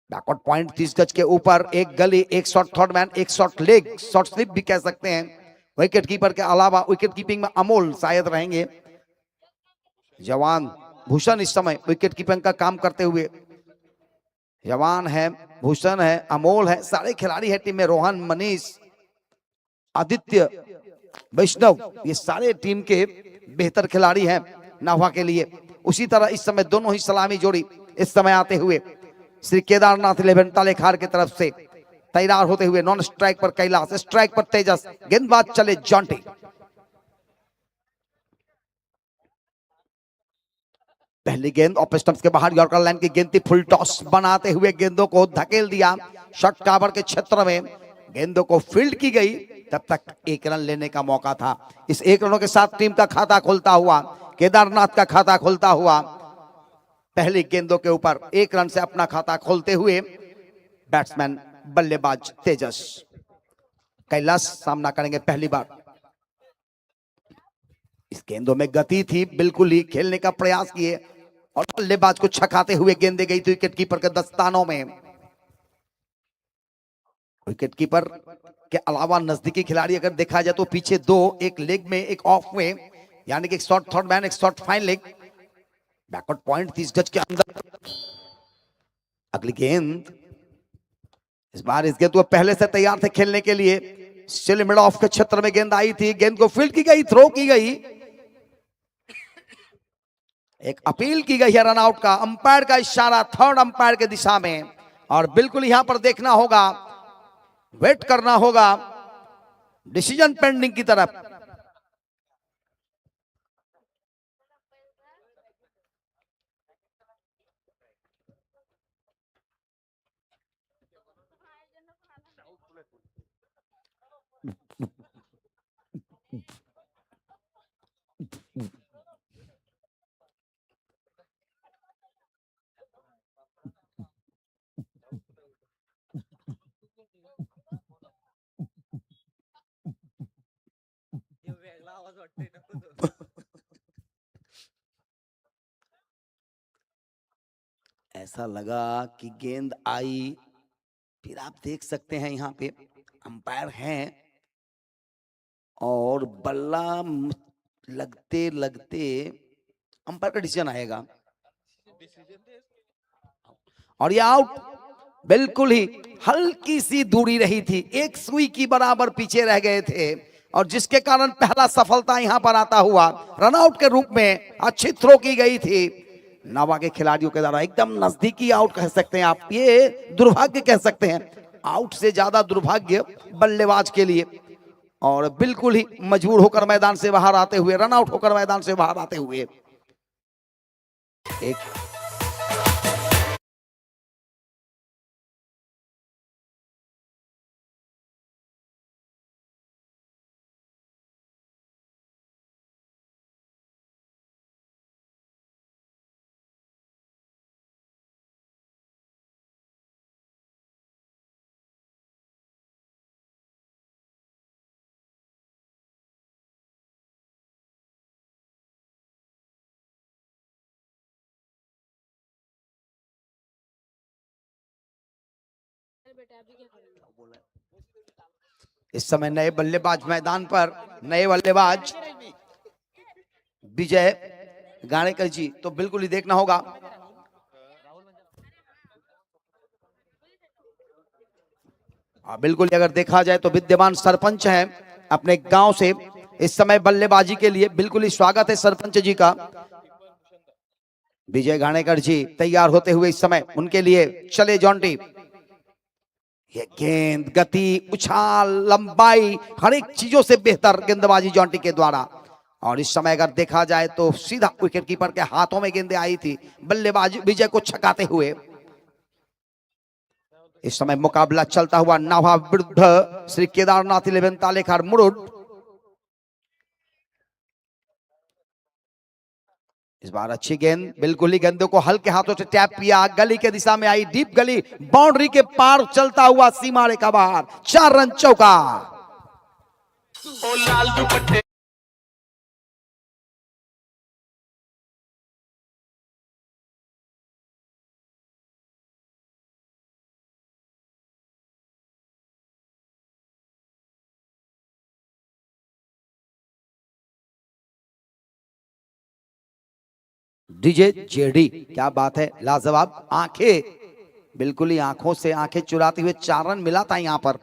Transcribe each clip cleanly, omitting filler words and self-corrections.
Backward point 30 गज के ऊपर, एक गली, एक शॉट थर्ड मैन, एक शॉट लेग, शॉट स्लिप भी कह सकते हैं। विकेट कीपर के अलावा विकेट कीपिंग में अमोल शायद रहेंगे। जवान भूषण इस समय विकेट कीपिंग का काम करते हुए, जवान है, भूषण है, अमोल है, सारे खिलाड़ी है टीम में। रोहन, मनीष, आदित्य, वैष्णव, ये सारे टीम के बेहतर खिलाड़ी हैं नाभा के लिए। उसी तरह इस समय दोनों ही सलामी जोड़ी इस समय आते हुए श्री केदारनाथ 11 तालेखार की तरफ से तैयार होते हुए। नॉन स्ट्राइक पर कैलाश, स्ट्राइक पर तेजस, गेंदबाज चले जॉन्टी। पहली गेंद ऑफ स्टंप्स के बाहर, यॉर्कर लाइन की गेंद थी, फुल टॉस बनाते हुए गेंदों को धकेल दिया शॉट कवर के क्षेत्र में। गेंदों को फील्ड की गई, तब तक एक रन लेने का मौका था। इस एक रनों के साथ टीम का खाता खुलता हुआ, केदारनाथ का खाता खुलता हुआ। पहली गेंदों के ऊपर एक रन से अपना खाता खोलते हुए बैट्समैन बल्लेबाज तेजस। कैलाश सामना करेंगे पहली बार। इस गेंदों में गति थी, बिल्कुल ही खेलने का प्रयास किए और बल्लेबाज को छकाते हुए गेंदे गई थी विकेट कीपर के दस्तानों में। विकेट कीपर के अलावा नजदीकी खिलाड़ी अगर देखा जाए तो पीछे दो, एक लेग में, एक ऑफ में, यानी कि एक शॉट थर्ड मैन, एक shot fine leg. Backward point 30 गज के अंदर। अगली गेंद, इस बार इस गेंद वो पहले से तैयार थे खेलने के लिए। स्टिल मिड ऑफ के क्षेत्र में गेंद आई थी, गेंद को फील्ड की गई, थ्रो की गई। एक अपील की गई है रन आउट का, अंपायर का इशारा थर्ड अंपायर के दिशा में। और बिल्कुल यहां पर देखना होगा, वेट करना होगा डिसीजन पेंडिंग की तरफ। ऐसा लगा कि गेंद आई, फिर आप देख सकते हैं यहाँ पे अंपायर हैं और बल्ला लगते लगते अंपायर का डिसीजन आएगा और ये आउट। बिल्कुल ही हल्की सी दूरी रही थी, एक सुई की बराबर पीछे रह गए थे और जिसके कारण पहला सफलता यहां पर आता हुआ रनआउट के रूप में अच्छी थ्रो की गई थी नावा के खिलाड़ियों के द्वारा। एकदम नजदीकी आउट कह सकते हैं आप, ये दुर्भाग्य कह सकते हैं, आउट से ज्यादा दुर्भाग्य बल्लेबाज के लिए। और बिल्कुल ही मजबूर होकर मैदान से बाहर आते हुए, रनआउट होकर मैदान से बाहर आते हुए एक इस समय नए बल्लेबाज मैदान पर, नए बल्लेबाज विजय गाणेकर जी, तो बिल्कुल ही देखना होगा। बिल्कुल अगर देखा जाए तो विद्यमान सरपंच हैं अपने गांव से इस समय बल्लेबाजी के लिए, बिल्कुल ही स्वागत है सरपंच जी का। विजय गाणेकर जी तैयार होते हुए इस समय उनके लिए चले जॉन्टी। ये गेंद, गति, उछाल, लंबाई, हर एक चीजों से बेहतर गेंदबाजी जॉन्टी के द्वारा। और इस समय अगर देखा जाए तो सीधा विकेट कीपर के हाथों में गेंदें आई थी बल्लेबाज विजय को छकाते हुए। इस समय मुकाबला चलता हुआ नाभा विरुद्ध श्री केदारनाथ 11 तालेखार मुरुड। इस बार अच्छी गेंद, बिल्कुल ही गेंदों को हल्के हाथों से टैप किया, गली के दिशा में आई, डीप गली, बाउंड्री के पार चलता हुआ सीमा रेखा बाहर, 4 रन चौका। लाल दुपट्टे डीजे जेडी, क्या बात है, लाजवाब। आंखें, बिल्कुल ही आंखों से आंखें चुराते हुए 4 रन मिला था यहां पर।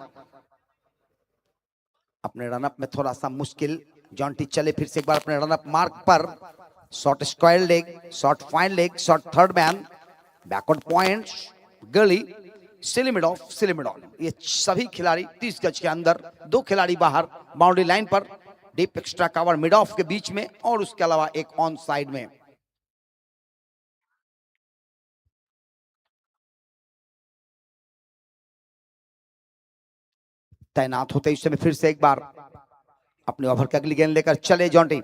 अपने रनअप में थोड़ा सा मुश्किल, जॉन्टी चले फिर से एक बार अपने रनअप मार्क पर। Short square leg, short fine leg, short third man, backward point, गली, सिलिमिड ऑफ, सिलिमिड ऑन। ये सभी खिलाड़ी 30 गज के अंदर, 2 खिलाड़ी बाहर बाउंड्री लाइन पर, deep extra cover mid of के बीच में, और उसके अलावा एक ऑन साइड में। तैनात होते इस समय फिर से एक बार अपने ओवर की अगली गेंद लेकर चले जॉन्टी।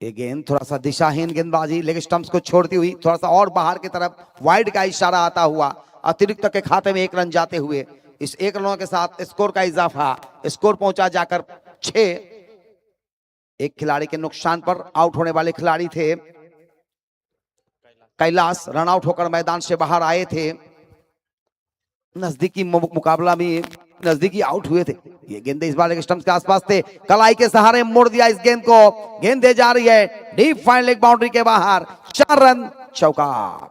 ये गेंद थोड़ा सा दिशाहीन गेंदबाजी, लेग स्टंप्स को छोड़ती हुई थोड़ा सा और बाहर की तरफ, वाइड का इशारा आता हुआ, अतिरिक्त के खाते में 1 रन जाते हुए, इस 1 रनों के साथ स्कोर का इजाफा, स्कोर पहुंचा जाकर 6। एक खिलाड़ी के नुकसान पर आउट होने वाले खिलाड़ी थे कैलाश, रन आउट होकर मैदान से बाहर आए थे। नजदीकी मुकाबला में नजदीकी आउट हुए थे। ये गेंदे इस बार स्टंप्स के आसपास थे, कलाई के सहारे मोड़ दिया इस गेंद को, गेंदे जा रही है डीप फाइन लेग बाउंड्री के बाहर, 4 रन, चौका।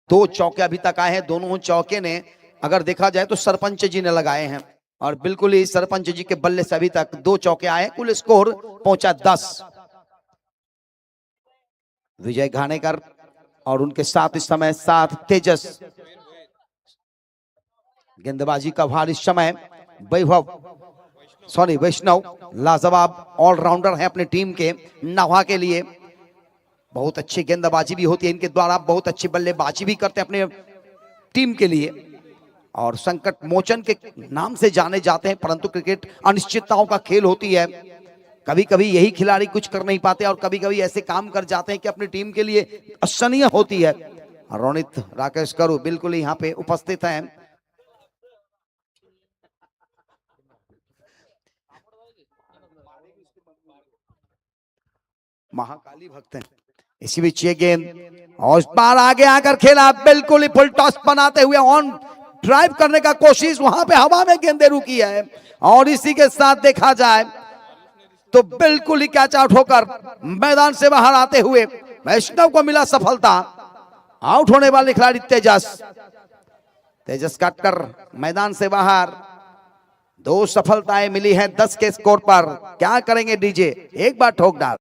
दो चौके अभी तक आए हैं, दोनों चौके ने अगर देखा जाए तो सरपंच जी ने लगाए हैं, और बिल्कुल ही सरपंच जी के बल्ले से अभी तक 2 चौके आए, कुल स्कोर पहुंचा 10। विजय घाणेकर और उनके साथ इस समय साथ तेजस। गेंदबाजी का भार इस समय वैष्णव लाजवाब ऑलराउंडर है अपनी टीम के नवा के लिए। बहुत अच्छी गेंदबाजी भी होती है इनके द्वारा, बहुत अच्छी बल्लेबाजी भी करते हैं अपने टीम के लिए, और संकट मोचन के नाम से जाने जाते हैं। परंतु क्रिकेट अनिश्चितताओं का खेल होती है, कभी कभी यही खिलाड़ी कुछ कर नहीं पाते और कभी कभी ऐसे काम कर जाते हैं कि अपनी टीम के लिए असहनीय होती है। रोनित राकेश करू बिल्कुल ही यहाँ पे उपस्थित हैं। महाकाली भक्त हैं। इसी बीच ये गेंद और इस बार आगे आकर खेला, बिल्कुल ही फुल टॉस बनाते हुए ऑन ड्राइव करने का कोशिश, वहां पे हवा में गेंदे रुकी है, और इसी के साथ देखा जाए तो बिल्कुल ही कैच आउट होकर मैदान से बाहर आते हुए वैष्णव को मिला सफलता। आउट होने वाले खिलाड़ी तेजस काटकर मैदान से बाहर। 2 सफलताएं मिली हैं 10 के स्कोर पर। क्या करेंगे डीजे, एक बार ठोक डाल।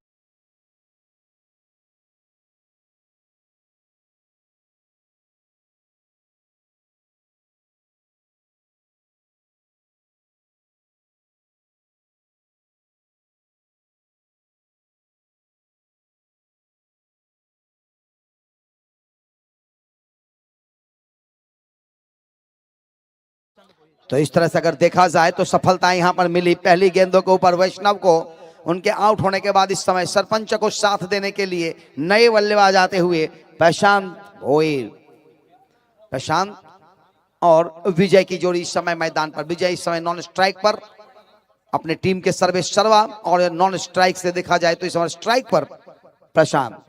तो इस तरह से अगर देखा जाए तो सफलताएं यहां पर मिली। पहली गेंदों के ऊपर वैष्णव को उनके आउट होने के बाद इस समय सरपंच को साथ देने के लिए नए बल्लेबाज आते हुए प्रशांत और विजय की जोड़ी इस समय मैदान पर। विजय इस समय नॉन स्ट्राइक पर, अपने टीम के सर्वेश सर्वा, और नॉन स्ट्राइक से देखा जाए तो इस समय स्ट्राइक पर प्रशांत।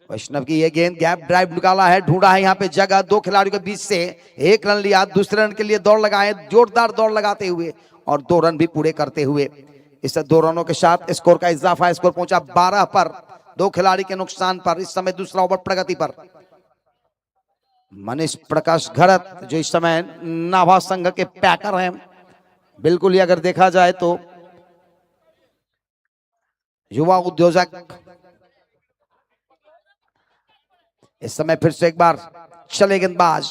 वैष्णव की ये गेंद गैप ड्राइव निकाला है, ढूंढा है यहाँ पे जगह 2 खिलाड़ियों के बीच से, 1 रन लिया, दूसरे रन के लिए दौड़ लगाए, जोरदार दौड़ लगाते हुए और 2 रन भी पूरे करते हुए। इस 2 रनों के साथ स्कोर का इजाफा, स्कोर पहुंचा 12 पर, 2 खिलाड़ी के नुकसान पर। इस समय दूसरा ओवर प्रगति पर मनीष प्रकाश घड़त, जो इस समय नाभा संघ के पैकर हैं। बिल्कुल ही अगर देखा जाए तो युवा उद्योजक। इस समय फिर से एक बार चले गेंदबाज,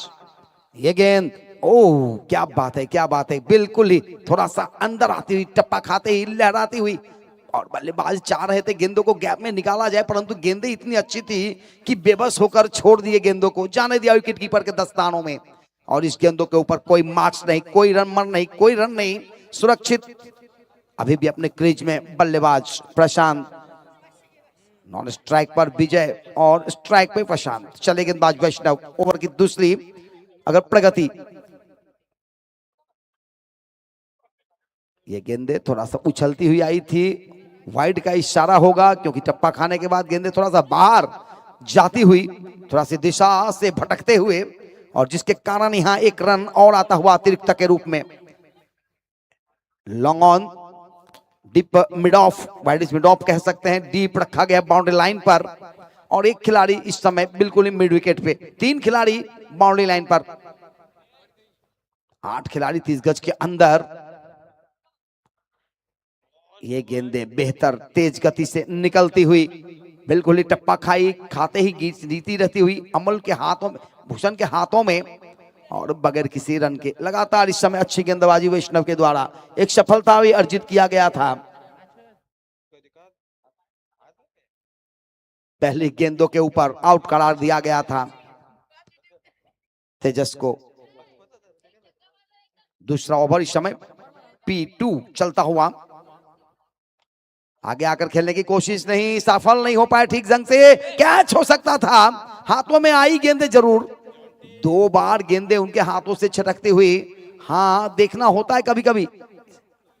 ये गेंद, ओह क्या बात है, क्या बात है, बिल्कुल ही थोड़ा सा अंदर आती हुई, टप्पा खाते ही, लहराती हुई, और बल्लेबाज चाह रहे थे गेंदों को गैप में निकाला जाए, परंतु गेंदें इतनी अच्छी थी कि बेबस होकर छोड़ दिए गेंदों को, जाने दिया विकेट कीपर के दस्तानों में। और इस गेंदों के ऊपर कोई मार्क्स नहीं, कोई रन मर नहीं, कोई रन नहीं, सुरक्षित अभी भी अपने क्रीज में बल्लेबाज प्रशांत, नॉन स्ट्राइक पर विजय और स्ट्राइक पे प्रशांत। चले गेंदबाज वैष्णव, ओवर की दूसरी अगर प्रगति। ये गेंदे थोड़ा सा उछलती हुई आई थी, वाइड का इशारा होगा क्योंकि टप्पा खाने के बाद गेंदे थोड़ा सा बाहर जाती हुई, थोड़ा सी दिशा से भटकते हुए, और जिसके कारण यहां एक रन और आता हुआ अतिरिक्त के रूप में। Long on, deep mid of, wide mid of कह सकते हैं, डीप रखा गया बाउंड्री लाइन पर, और एक खिलाड़ी इस समय बिल्कुल ही मिड विकेट पे। 3 खिलाड़ी बाउंड्री लाइन पर, 8 खिलाड़ी 30 गज के अंदर। ये गेंदे बेहतर तेज गति से निकलती हुई, बिल्कुल ही टप्पा खाते ही जीती रहती हुई अमल के हाथों में, भूषण के हाथों में, और बगैर किसी रन के। लगातार इस समय अच्छी गेंदबाजी वैष्णव के द्वारा एक सफलता भी अर्जित किया गया था। पहली गेंदों के ऊपर आउट करार दिया गया था तेजस को। दूसरा ओवर इस समय P2 चलता हुआ, आगे आकर खेलने की कोशिश नहीं, सफल नहीं हो पाए ठीक ढंग से। कैच हो सकता था, हाथों में आई गेंदे जरूर, 2 बार गेंदे उनके हाथों से छटकती हुई। हाँ, देखना होता है कभी कभी,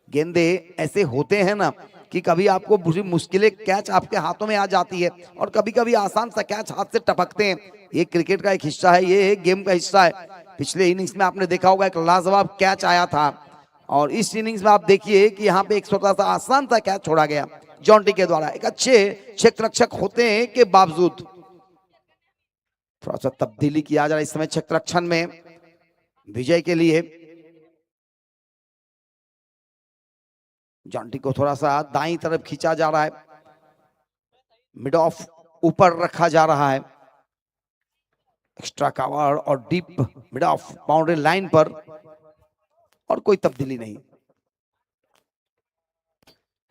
गेंदे ऐसे होते हैं ना कि कभी आपको बुरी मुश्किलें कैच आपके हाथों में आ जाती है, और कभी कभी आसान सा कैच हाथ से टपकते हैं। ये क्रिकेट का एक हिस्सा है, ये गेम का हिस्सा है। पिछले इनिंग्स में आपने देखा होगा एक लाजवाब कैच आया था, और इस इनिंग्स में आप देखिए कि यहाँ पे एक छोटा सा आसान सा कैच छोड़ा गया जॉन्टी के द्वारा। एक अच्छे क्षेत्ररक्षक होते हैं के बावजूद थोड़ा सा तब्दीली किया जा रहा है इस समय क्षेत्ररक्षण में विजय के लिए। जॉन्टी को थोड़ा सा दाईं तरफ खींचा जा रहा है, मिड ऑफ ऊपर रखा जा रहा है, एक्स्ट्रा कवर और deep mid of boundary line पर, और कोई तब्दीली नहीं।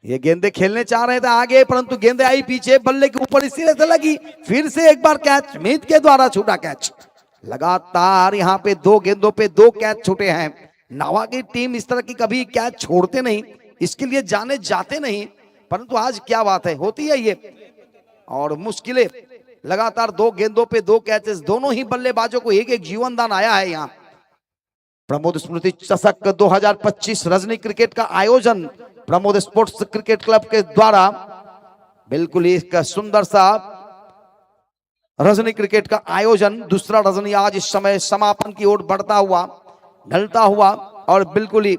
ये गेंदे खेलने चाह रहे थे आगे, परंतु गेंदे आई पीछे, बल्ले के ऊपर इसी से लगी। फिर से एक बार कैच, मीत के द्वारा छूटा कैच। लगातार यहाँ पे 2 गेंदों पे 2 कैच छूटे हैं। नावा की टीम इस तरह की कभी कैच छोड़ते नहीं, इसके लिए जाने जाते नहीं, परंतु आज क्या बात है, होती है ये। और मुश्किलें, लगातार 2 गेंदों पे 2 कैचेस, दोनों ही बल्लेबाजों को एक एक जीवन दान आया है। यहाँ प्रमोद स्मृति चषक 2025 रजनी क्रिकेट का आयोजन प्रमोद स्पोर्ट्स क्रिकेट क्लब के द्वारा, बिल्कुल ही एक सुंदर सा रजनी क्रिकेट का आयोजन। दूसरा रजनी आज इस समय समापन की ओर बढ़ता हुआ, ढलता हुआ, और बिल्कुल ही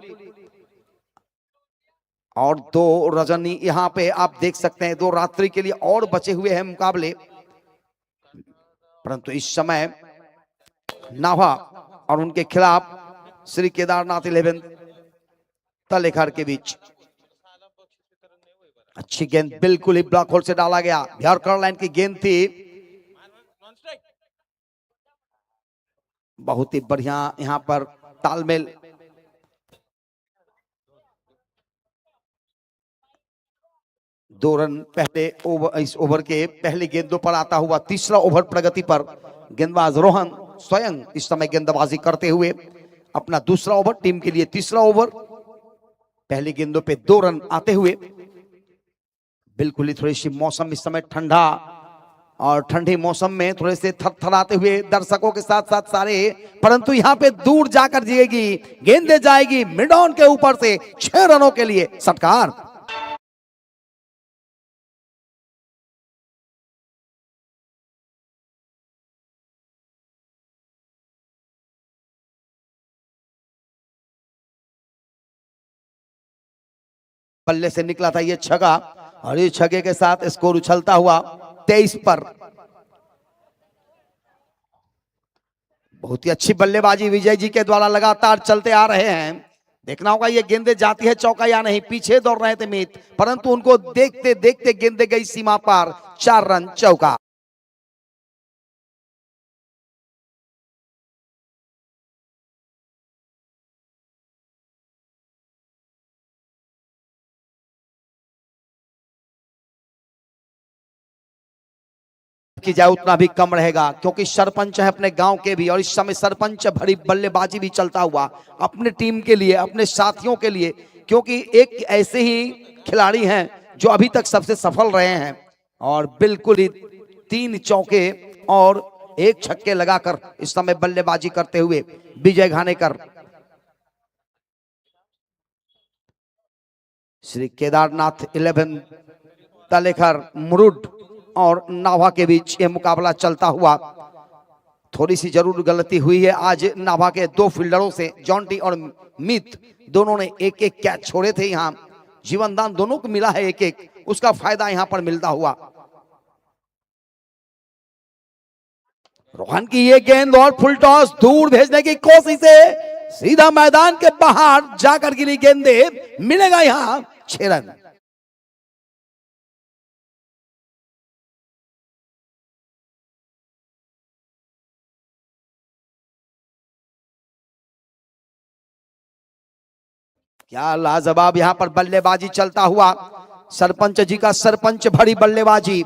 और 2 रजनी यहाँ पे आप देख सकते हैं, 2 रात्रि के लिए और बचे हुए हैं मुकाबले। परंतु इस समय नाभा और उनके खिलाफ श्री केदारनाथ 11 तलेखर के बीच। अच्छी गेंद बिल्कुल ही ब्लॉक होल से डाला गया, यॉर्कर लाइन की गेंद थी, बहुत ही बढ़िया यहां पर तालमेल। दो रन पहले ओवर, इस ओवर के पहले गेंदों पर आता हुआ। तीसरा ओवर प्रगति पर गेंदबाज रोहन स्वयं इस समय गेंदबाजी करते हुए अपना दूसरा ओवर, टीम के लिए तीसरा ओवर। पहली गेंदों पे 2 रन आते हुए, बिल्कुल ही थोड़ी सी मौसम इस समय ठंडा, और ठंडे मौसम में थोड़े से थरथराते हुए दर्शकों के साथ साथ सारे, परंतु यहां पे दूर जाकर जाएगी गेंदे, जाएगी मिड ऑन के ऊपर से 6 रनों के लिए षटकार। बल्ले से निकला था ये छक्का, और ये छक्के के साथ स्कोर उछलता हुआ 23 पर। बहुत ही अच्छी बल्लेबाजी विजय जी के द्वारा लगातार चलते आ रहे हैं। देखना होगा ये गेंदे जाती है चौका या नहीं। पीछे दौड़ रहे थे मीत, परंतु उनको देखते देखते गेंदे गई सीमा पार, 4 रन चौका। की जाए उतना भी कम रहेगा, क्योंकि सरपंच है अपने गांव के भी, और इस समय सरपंच भरी बल्लेबाजी भी चलता हुआ अपने टीम के लिए, अपने साथियों के लिए क्योंकि एक ऐसे ही खिलाड़ी हैं जो अभी तक सबसे सफल रहे हैं और बिल्कुल ही 3 चौके और 1 छक्के लगाकर इस समय बल्लेबाजी करते हुए विजय घानेकर। श्री केदारनाथ 11 तलेखर मुरुड और नाभा के बीच यह मुकाबला चलता हुआ। थोड़ी सी जरूर गलती हुई है आज नाभा के 2 फील्डरों से, जॉन्टी और मित दोनों ने 1-1 कैच छोड़े थे। यहाँ जीवनदान दोनों को मिला है 1-1, उसका फायदा यहाँ पर मिलता हुआ। रोहन की ये गेंद और फुल टॉस दूर भेजने की कोशिश है, सीधा मैदान के बाहर जाकर गिरी गेंदे, मिलेगा यहां 6 रन। क्या लाजवाब यहां पर बल्लेबाजी चलता हुआ। सरपंच जी का सरपंच भरी बल्लेबाजी,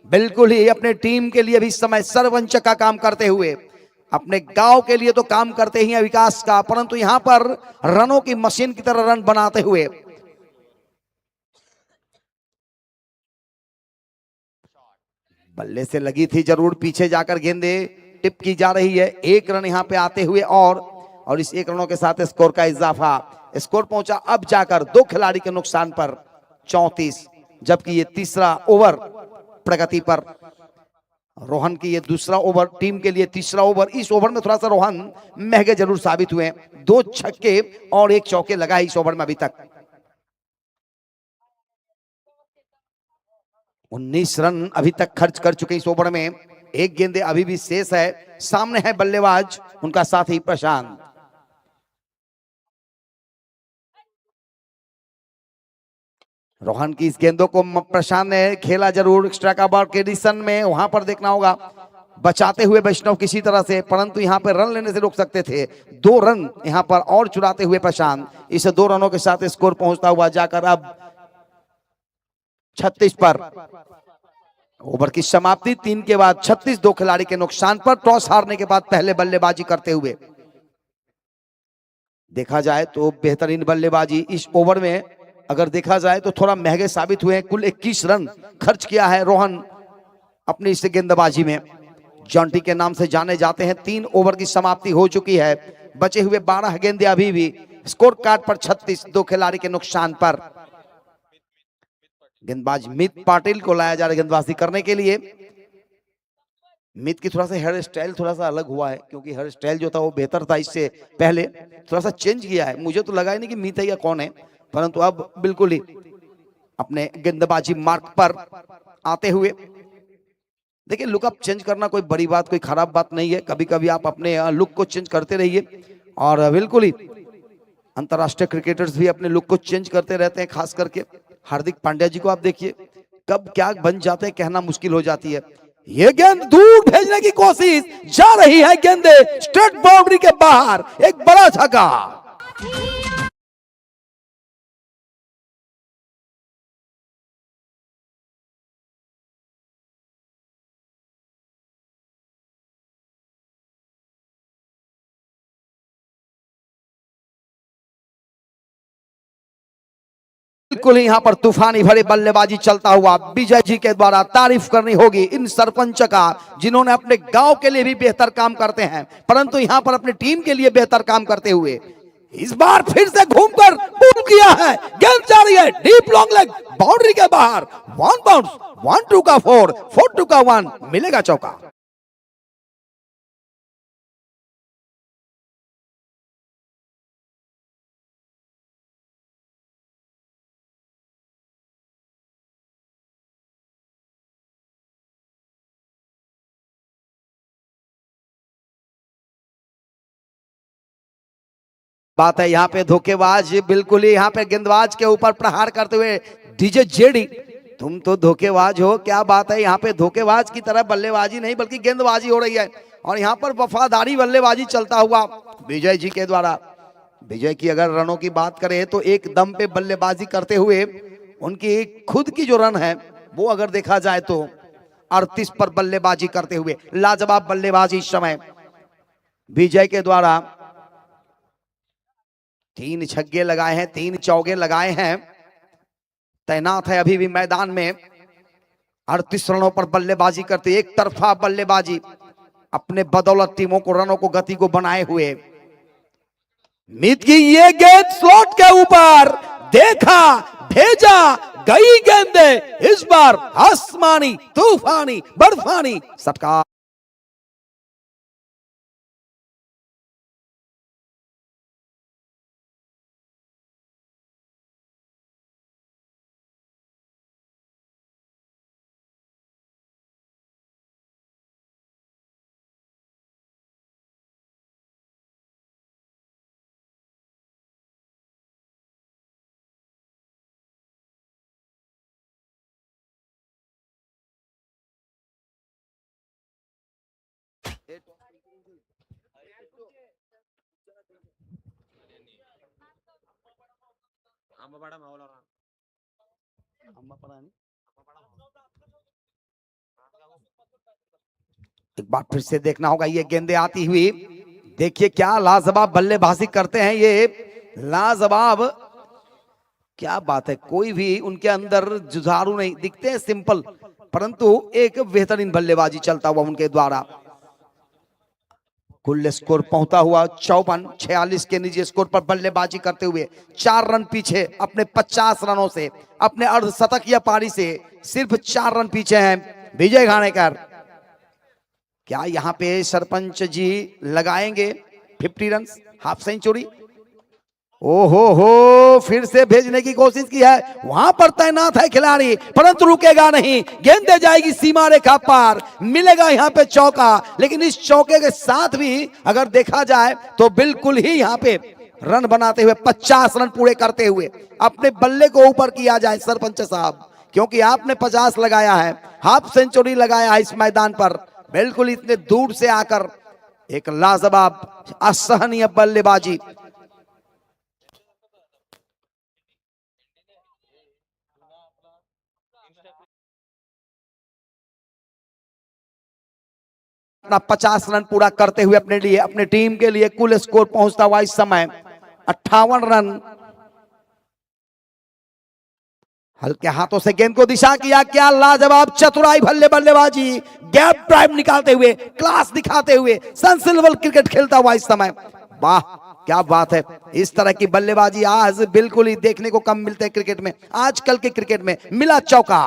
बिल्कुल ही अपने टीम के लिए भी इस समय सरपंच का काम करते हुए, अपने गांव के लिए तो काम करते ही हैं विकास का, परंतु यहां पर रनों की मशीन की तरह रन बनाते हुए। बल्ले से लगी थी जरूर, पीछे जाकर गेंदे टिप की जा रही है। 1 रन यहां पे आते हुए और इस 1 रनों के साथ स्कोर का इजाफा। स्कोर पहुंचा अब जाकर 2 खिलाड़ी के नुकसान पर 34, जबकि ये तीसरा ओवर प्रगति पर। रोहन की ये दूसरा ओवर, टीम के लिए तीसरा ओवर। इस ओवर में थोड़ा सा रोहन महंगे जरूर साबित हुए, 2 छक्के और 1 चौके लगा इस ओवर में अभी तक। 19 रन अभी तक खर्च कर चुके इस ओवर में। 1 गेंदे अभी भी शेष है। सामने है बल्लेबाज उनका साथी प्रशांत। रोहन की इस गेंदों को प्रशांत ने खेला जरूर एक्स्ट्रा का बॉल कंडीशन में, वहां पर देखना होगा बचाते हुए वैष्णव किसी तरह से, परंतु यहां पर रन लेने से रोक सकते थे। 2 रन यहां पर और चुराते हुए प्रशांत, इस 2 रनों के साथ स्कोर पहुंचता हुआ जाकर अब 36 पर। ओवर की समाप्ति 3 के बाद 36, 2 खिलाड़ी के नुकसान पर। टॉस हारने के बाद पहले बल्लेबाजी करते हुए देखा जाए तो बेहतरीन बल्लेबाजी इस ओवर में अगर देखा जाए तो थोड़ा महंगे साबित हुए हैं। कुल 21 रन खर्च किया है रोहन अपनी इस गेंदबाजी में। जॉन्टी के नाम से जाने जाते हैं। 3 ओवर की समाप्ति हो चुकी है, बचे हुए 12 गेंदे अभी भी। स्कोर कार्ड पर 36, 2 खिलाड़ी के नुकसान पर। गेंदबाज मित पाटिल को लाया जा रहा है गेंदबाजी करने के लिए। मित की थोड़ा सा हेयर स्टाइल थोड़ा सा अलग हुआ है, क्योंकि हेयर स्टाइल जो था वो बेहतर था, इससे पहले थोड़ा सा चेंज किया है। मुझे तो लगा ही नहीं कि मित है या कौन है, परंतु अब बिल्कुल ही अपने गेंदबाजी मार्क पर आते हुए। देखिए, लुकअप चेंज करना कोई बड़ी बात, कोई खराब बात नहीं है। कभी कभी आप अपने लुक को चेंज करते रहिए, और बिल्कुल ही अंतरराष्ट्रीय क्रिकेटर्स भी अपने लुक को चेंज करते रहते हैं। खास करके हार्दिक पांड्या जी को आप देखिए, कब क्या बन जाते हैं कहना मुश्किल हो जाती है। ये गेंद दूर भेजने की कोशिश, जा रही है गेंदे स्ट्रेट बाउंड्री के बाहर, एक बड़ा छक्का। बिल्कुल यहाँ पर तूफानी भरे बल्लेबाजी चलता हुआ। विजय जी के द्वारा तारीफ करनी होगी इन सरपंच का, जिन्होंने अपने गांव के लिए भी बेहतर काम करते हैं, परंतु यहाँ पर अपनी टीम के लिए बेहतर काम करते हुए इस बार फिर से घूमकर पुल किया है। गेंद जा रही है डीप लॉन्ग लेग बाउंड्री के बाहर। 1 बाउंस, 1-2 का 4, 4-2 का 1, मिलेगा चौका। बात है यहाँ पे धोखेबाज, बिल्कुल ही यहाँ पे गेंदबाज के ऊपर प्रहार करते हुए डीजे जेडी, तुम तो धोखेबाज हो। क्या बात है, यहाँ पे धोखेबाज की तरह बल्लेबाजी नहीं बल्कि गेंदबाजी हो रही है, और यहाँ पर वफादारी बल्लेबाजी चलता हुआ विजय जी के द्वारा। विजय की अगर रनों की बात करें तो एक दम पे बल्लेबाजी करते हुए उनकी खुद की जो रन है वो अगर देखा जाए तो 38 पर बल्लेबाजी करते हुए लाजवाब बल्लेबाजी इस समय विजय के द्वारा। 3 छक्के लगाए हैं, 3 चौके लगाए हैं, तैनात है अभी भी मैदान में। 38 रनों पर बल्लेबाजी करते, एक तरफा बल्लेबाजी अपने बदौलत टीमों को, रनों को, गति को बनाए हुए। उम्मीद की ये गेंद स्लॉट के ऊपर, देखा, भेजा, गई गेंदे, इस बार आसमानी, तूफानी, बर्फानी सटका। एक बार फिर से देखना होगा ये गेंदे आती हुई। देखिए क्या लाजवाब बल्लेबाजी करते हैं ये, लाजवाब, क्या बात है। कोई भी उनके अंदर जुझारू नहीं दिखते हैं, सिंपल, परंतु एक बेहतरीन बल्लेबाजी चलता हुआ उनके द्वारा। कुल स्कोर पहुंचा हुआ 54-46 के निजी स्कोर पर बल्लेबाजी करते हुए 4 रन पीछे अपने 50 रनों से, अपने अर्धशतक या पारी से सिर्फ 4 रन पीछे हैं विजय घाणेकर। क्या यहां पे सरपंच जी लगाएंगे 50 रन, हाफ सेंचुरी? ओहो हो, फिर से भेजने की कोशिश की है, वहां पर तैनात है खिलाड़ी, परंतु रुकेगा नहीं, गेंद जाएगी सीमा रेखा पार, मिलेगा यहां पे चौका। लेकिन इस चौके के साथ भी अगर देखा जाए तो बिल्कुल ही यहां पे रन बनाते हुए 50 रन पूरे करते हुए अपने बल्ले को ऊपर किया जाए सरपंच साहब, क्योंकि आपने 50 लगाया है, हाफ सेंचुरी लगाया है इस मैदान पर, बिल्कुल इतने दूर से आकर एक लाजवाब असहनीय बल्लेबाजी। अपना 50 रन पूरा करते हुए अपने लिए, अपने टीम के लिए कुल स्कोर पहुंचता हुआ इस समय 58 रन। हल्के हाथों से गेंद को दिशा किया, क्या लाजवाब चतुराई भल्ले बल्लेबाजी, गैप ड्राइव निकालते हुए, क्लास दिखाते हुए सेंसिबल लेवल क्रिकेट खेलता हुआ इस समय। वाह क्या बात है, इस तरह की बल्लेबाजी आज बिल्कुल ही देखने को कम मिलते हैं क्रिकेट में। आजकल के क्रिकेट में मिला चौका।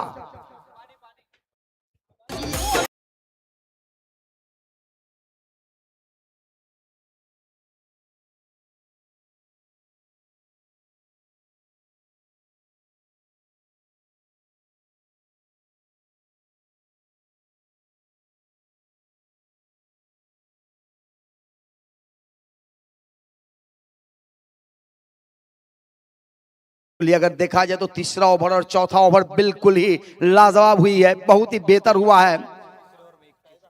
अगर देखा जाए तो तीसरा ओवर और चौथा ओवर बिल्कुल ही लाजवाब हुई है, बहुत ही बेहतर हुआ है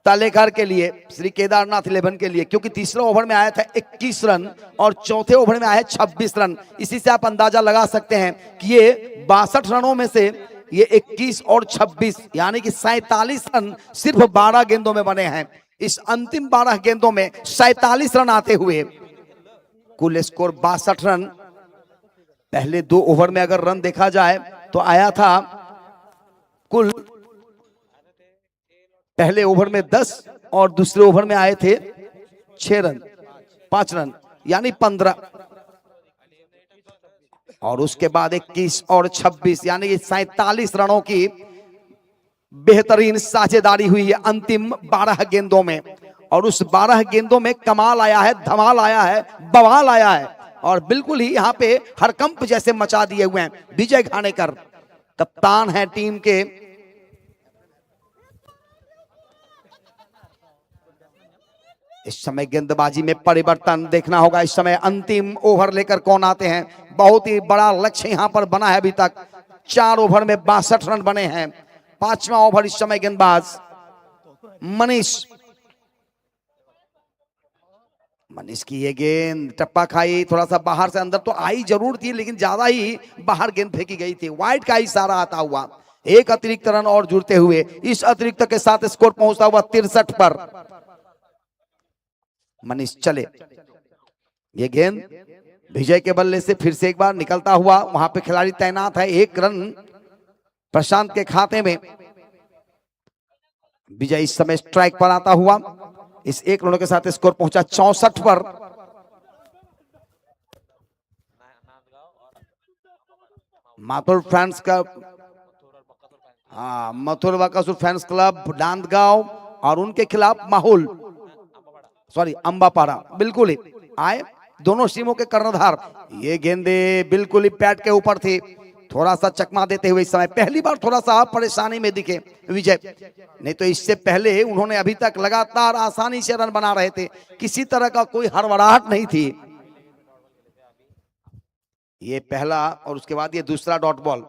तालेकार के लिए, श्री केदारनाथ 11 के लिए, क्योंकि तीसरा ओवर में आया था 21 रन और चौथे ओवर में आया 26 रन। इसी से आप अंदाजा लगा सकते हैं कि ये 62 रनों में से ये 21 और 26 यानी कि 47 रन सिर्फ 12 गेंदों में बने हैं। इस अंतिम 12 गेंदों में 47 रन आते हुए कुल स्कोर 62 रन। पहले 2 ओवर में अगर रन देखा जाए तो आया था कुल, पहले ओवर में 10 और दूसरे ओवर में आए थे 6 रन, 5 रन यानी 15, और उसके बाद 21 और 26 यानी कि 47 रनों की बेहतरीन साझेदारी हुई है अंतिम 12 गेंदों में। और उस 12 गेंदों में कमाल आया है, धमाल आया है, बवाल आया है, और बिल्कुल ही यहाँ पे हरकंप जैसे मचा दिए हुए हैं विजय घाणेकर, कप्तान है टीम के। इस समय गेंदबाजी में परिवर्तन देखना होगा, इस समय अंतिम ओवर लेकर कौन आते हैं। बहुत ही बड़ा लक्ष्य यहां पर बना है, अभी तक 4 ओवर में 62 रन बने हैं। 5वां ओवर इस समय गेंदबाज मनीष की ये गेंद टप्पा खाई, थोड़ा सा बाहर से अंदर तो आई जरूर थी, लेकिन ज्यादा ही बाहर गेंद फेंकी गई थी। वाइड का इशारा आता हुआ एक अतिरिक्त रन और जुड़ते हुए इस अतिरिक्त के साथ स्कोर पहुंचता हुआ 63 पर। मनीष चले, ये गेंद विजय के बल्ले से फिर से एक बार निकलता हुआ, वहां पे खिलाड़ी तैनात है। 1 रन प्रशांत के खाते में। विजय इस समय स्ट्राइक पर आता हुआ, इस 1 रनों के साथ स्कोर पहुंचा 64 पर। माथुर फैंस का मथुर बकासुर फैंस क्लब नांदगांव और उनके खिलाफ माहौल अंबापाड़ा बिल्कुल ही आए। दोनों टीमों के कर्णधार। ये गेंदे बिल्कुल ही पैड के ऊपर थी। थोड़ा सा चकमा देते हुए इस समय पहली बार थोड़ा सा परेशानी में दिखे विजय। नहीं तो इससे पहले उन्होंने अभी तक लगातार आसानी से रन बना रहे थे, किसी तरह का कोई हड़बड़ाहट नहीं थी। ये पहला और उसके बाद ये दूसरा डॉट बॉल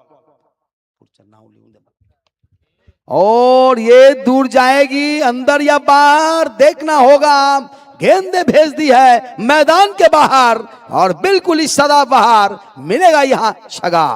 और ये दूर जाएगी, अंदर या बाहर देखना होगा। गेंदे भेज दी है मैदान के बाहर और बिल्कुल ही सदा बाहर मिलेगा यहां छगा।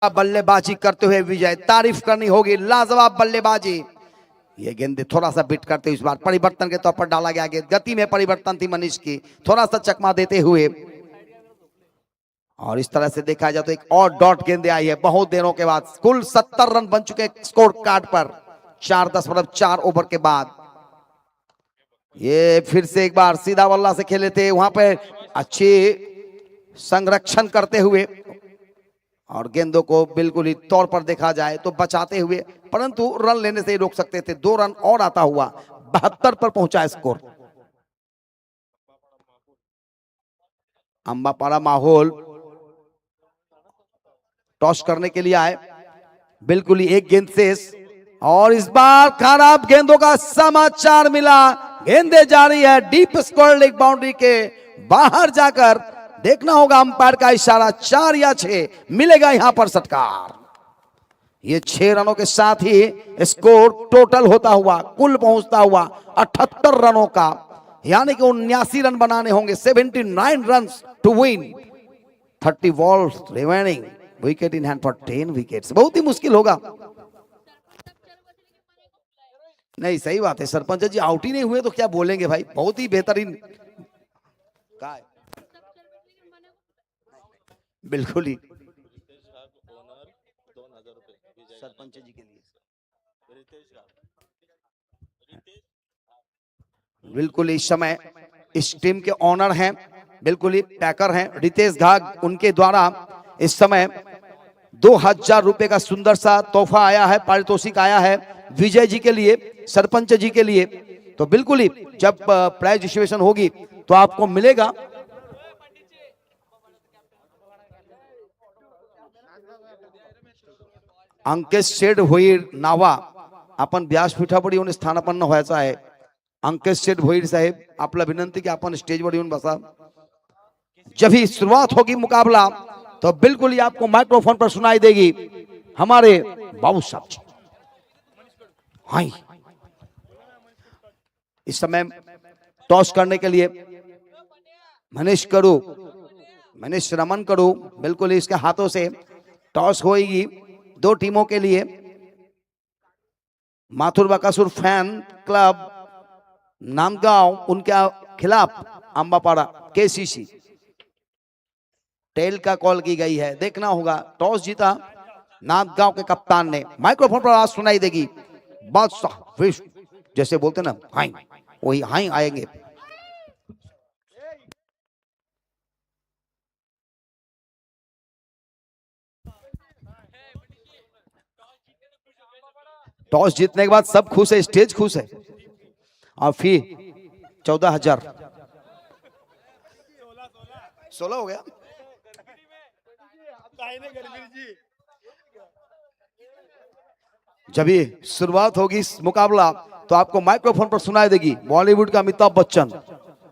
बल्लेबाजी करते हुए विजय, तारीफ करनी होगी, लाजवाब बल्लेबाजी। ये गेंदे थोड़ा सा बिट करते हुए इस बार परिवर्तन के तौर पर डाला गया। गेंद गति में परिवर्तन थी मनीष की, थोड़ा सा चकमा देते हुए। और इस तरह से देखा जाए तो एक और डॉट गेंदे आई है बहुत दिनों के बाद। कुल 70 रन बन चुके स्कोर कार्ड पर 4.4 ओवर के बाद। ये फिर से एक बार सीधा बल्ला से खेले थे, वहां पे अच्छी संरक्षण करते हुए और गेंदों को बिल्कुल ही तौर पर देखा जाए तो बचाते हुए, परंतु रन लेने से ही रोक सकते थे। 2 रन और आता हुआ 72 पर पहुंचा स्कोर। अंबापाड़ा माहौल टॉस करने के लिए आए, बिल्कुल ही एक गेंद शेष और इस बार खराब गेंदों का समाचार मिला। गेंदे जारी है डीप स्क्वायर लेग बाउंड्री के बाहर जाकर। देखना होगा अंपायर का इशारा, 4 या 6 मिलेगा यहां पर सत्कार। ये 6 रनों के साथ ही स्कोर टोटल होता हुआ, कुल पहुंचता हुआ 78 रनों का, यानी कि 79 रन बनाने होंगे। 79 run to win, 30 balls remaining, wicket in hand for 10 wickets. बहुत ही मुश्किल होगा। नहीं सही बात है, सरपंच जी आउट ही नहीं हुए तो क्या बोलेंगे भाई। बहुत ही बेहतरीन बिल्कुल ही सरपंच जी के लिए बिल्कुल इस समय इस टीम के ऑनर हैं, बिल्कुल ही पैकर हैं रितेश घाग। उनके द्वारा इस समय 2000 रुपए का सुंदर सा तोहफा आया है, पारितोषिक आया है विजय जी के लिए, सरपंच जी के लिए। तो बिल्कुल ही जब प्राइज डिस्ट्रीब्यूशन होगी तो आपको मिलेगा। अंकेश शेठ भोईर नावा आपण व्यासपीठावर येऊन स्थानापन्न व्हायचं आहे। अंकेश शेठ भोईर साहेब, आपला विनंती की आपण स्टेजवर येऊन बसा। जब ही शुरुआत होगी मुकाबला तो बिल्कुल ही आपको माइक्रोफोन पर सुनाई देगी हमारे बाबू साहब जी। हाँ, इस समय टॉस करने के लिए मनीष करू, मनीष रमन करू, बिल्कुल इसके हाथों से टॉस होगी 2 टीमों के लिए। माथुर बकासुर फैन क्लब नांदगांव उनके खिलाफ अंबापाड़ा केसीसी। टेल का कॉल की गई है, देखना होगा। टॉस जीता नांदगांव के कप्तान ने। माइक्रोफोन पर आवाज सुनाई देगी, बादशाह फिश जैसे बोलते ना, हाई वही हाई आएंगे। टॉस जीतने के बाद सब खुश है, स्टेज खुश है। और फी 14,000 16 हो गया। जब ये शुरुआत होगी इस मुकाबला तो आपको माइक्रोफोन पर सुनाई देगी बॉलीवुड का अमिताभ बच्चन,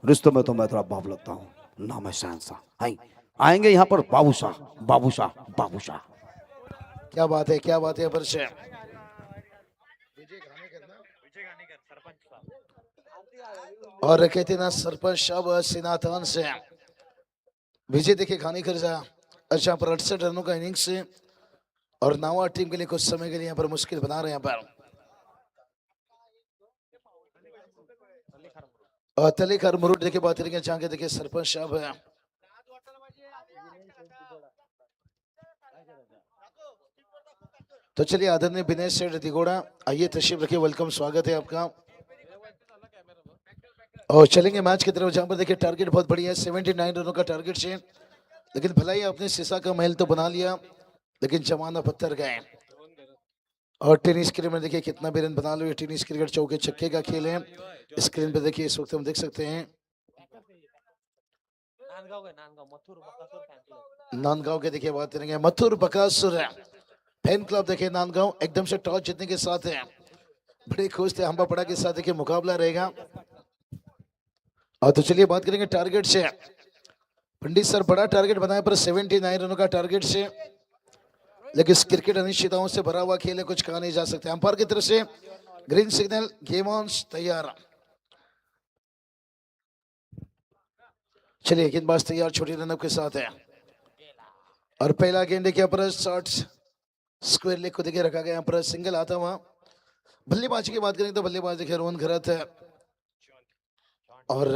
रिश्तों में तो मैं थोड़ा बाप लगता हूं, नाम है शहंशाह। आएंगे यहाँ पर बाबूशाह बाबूशाह बाबूशाह। क्या बात है, क्या बात है। और कहते ना सरपंच साहब सिनातान से विजय देखिए खानी कर जा अच्छा पर 68 रनों का इनिंग्स से और नावा टीम के लिए कुछ समय के लिए यहाँ पर मुश्किल बना रहे हैं यहाँ पर और तलेखर मुरुट देखिए बात करेंगे जहाँ के देखिए सरपंच साहब है तो चलिए आदरणीय विनय सेठ दिगोड़ा आइए तशरीफ रखिए वेलकम स्वागत है आपका और चलेंगे मैच की तरफ जहाँ पर देखिए टारगेट बहुत बढ़िया है 79 रनों का टारगेट से लेकिन भलाई आपने शीशा का महल तो बना लिया लेकिन जमाना पत्थर गए और टेनिस क्रिकेट में देखिए कितना भी रन बना लो ये टेनिस क्रिकेट चौके छक्के का खेल है स्क्रीन पे देखिए इस वक्त हम देख सकते हैं नांदगांव के देखिए बात करेंगे मथुर बकासुर फैन क्लब देखिए नांदगांव एकदम से टॉस जीतने के साथ है बड़े खुश थे हम्बापड़ा के साथ देखिए मुकाबला रहेगा और तो चलिए बात करेंगे टारगेट से पंडित सर बड़ा टारगेट बनाए पर 79 रनों का टारगेट से लेकिन इस क्रिकेट अनिश्चितताओं से भरा हुआ खेल है कुछ कहा नहीं जा सकते अंपायर की तरफ से ग्रीन सिग्नल गेम ऑन तैयार चलिए गेंदबाज तैयार छोटी रनअप के साथ है और पहला गेंद देखिए पर शॉट स्क्वायर लेग को देखिए रखा गया पर सिंगल आता हुआ बल्लेबाजी की बात करें तो बल्लेबाज देखिए रोहन खरात है और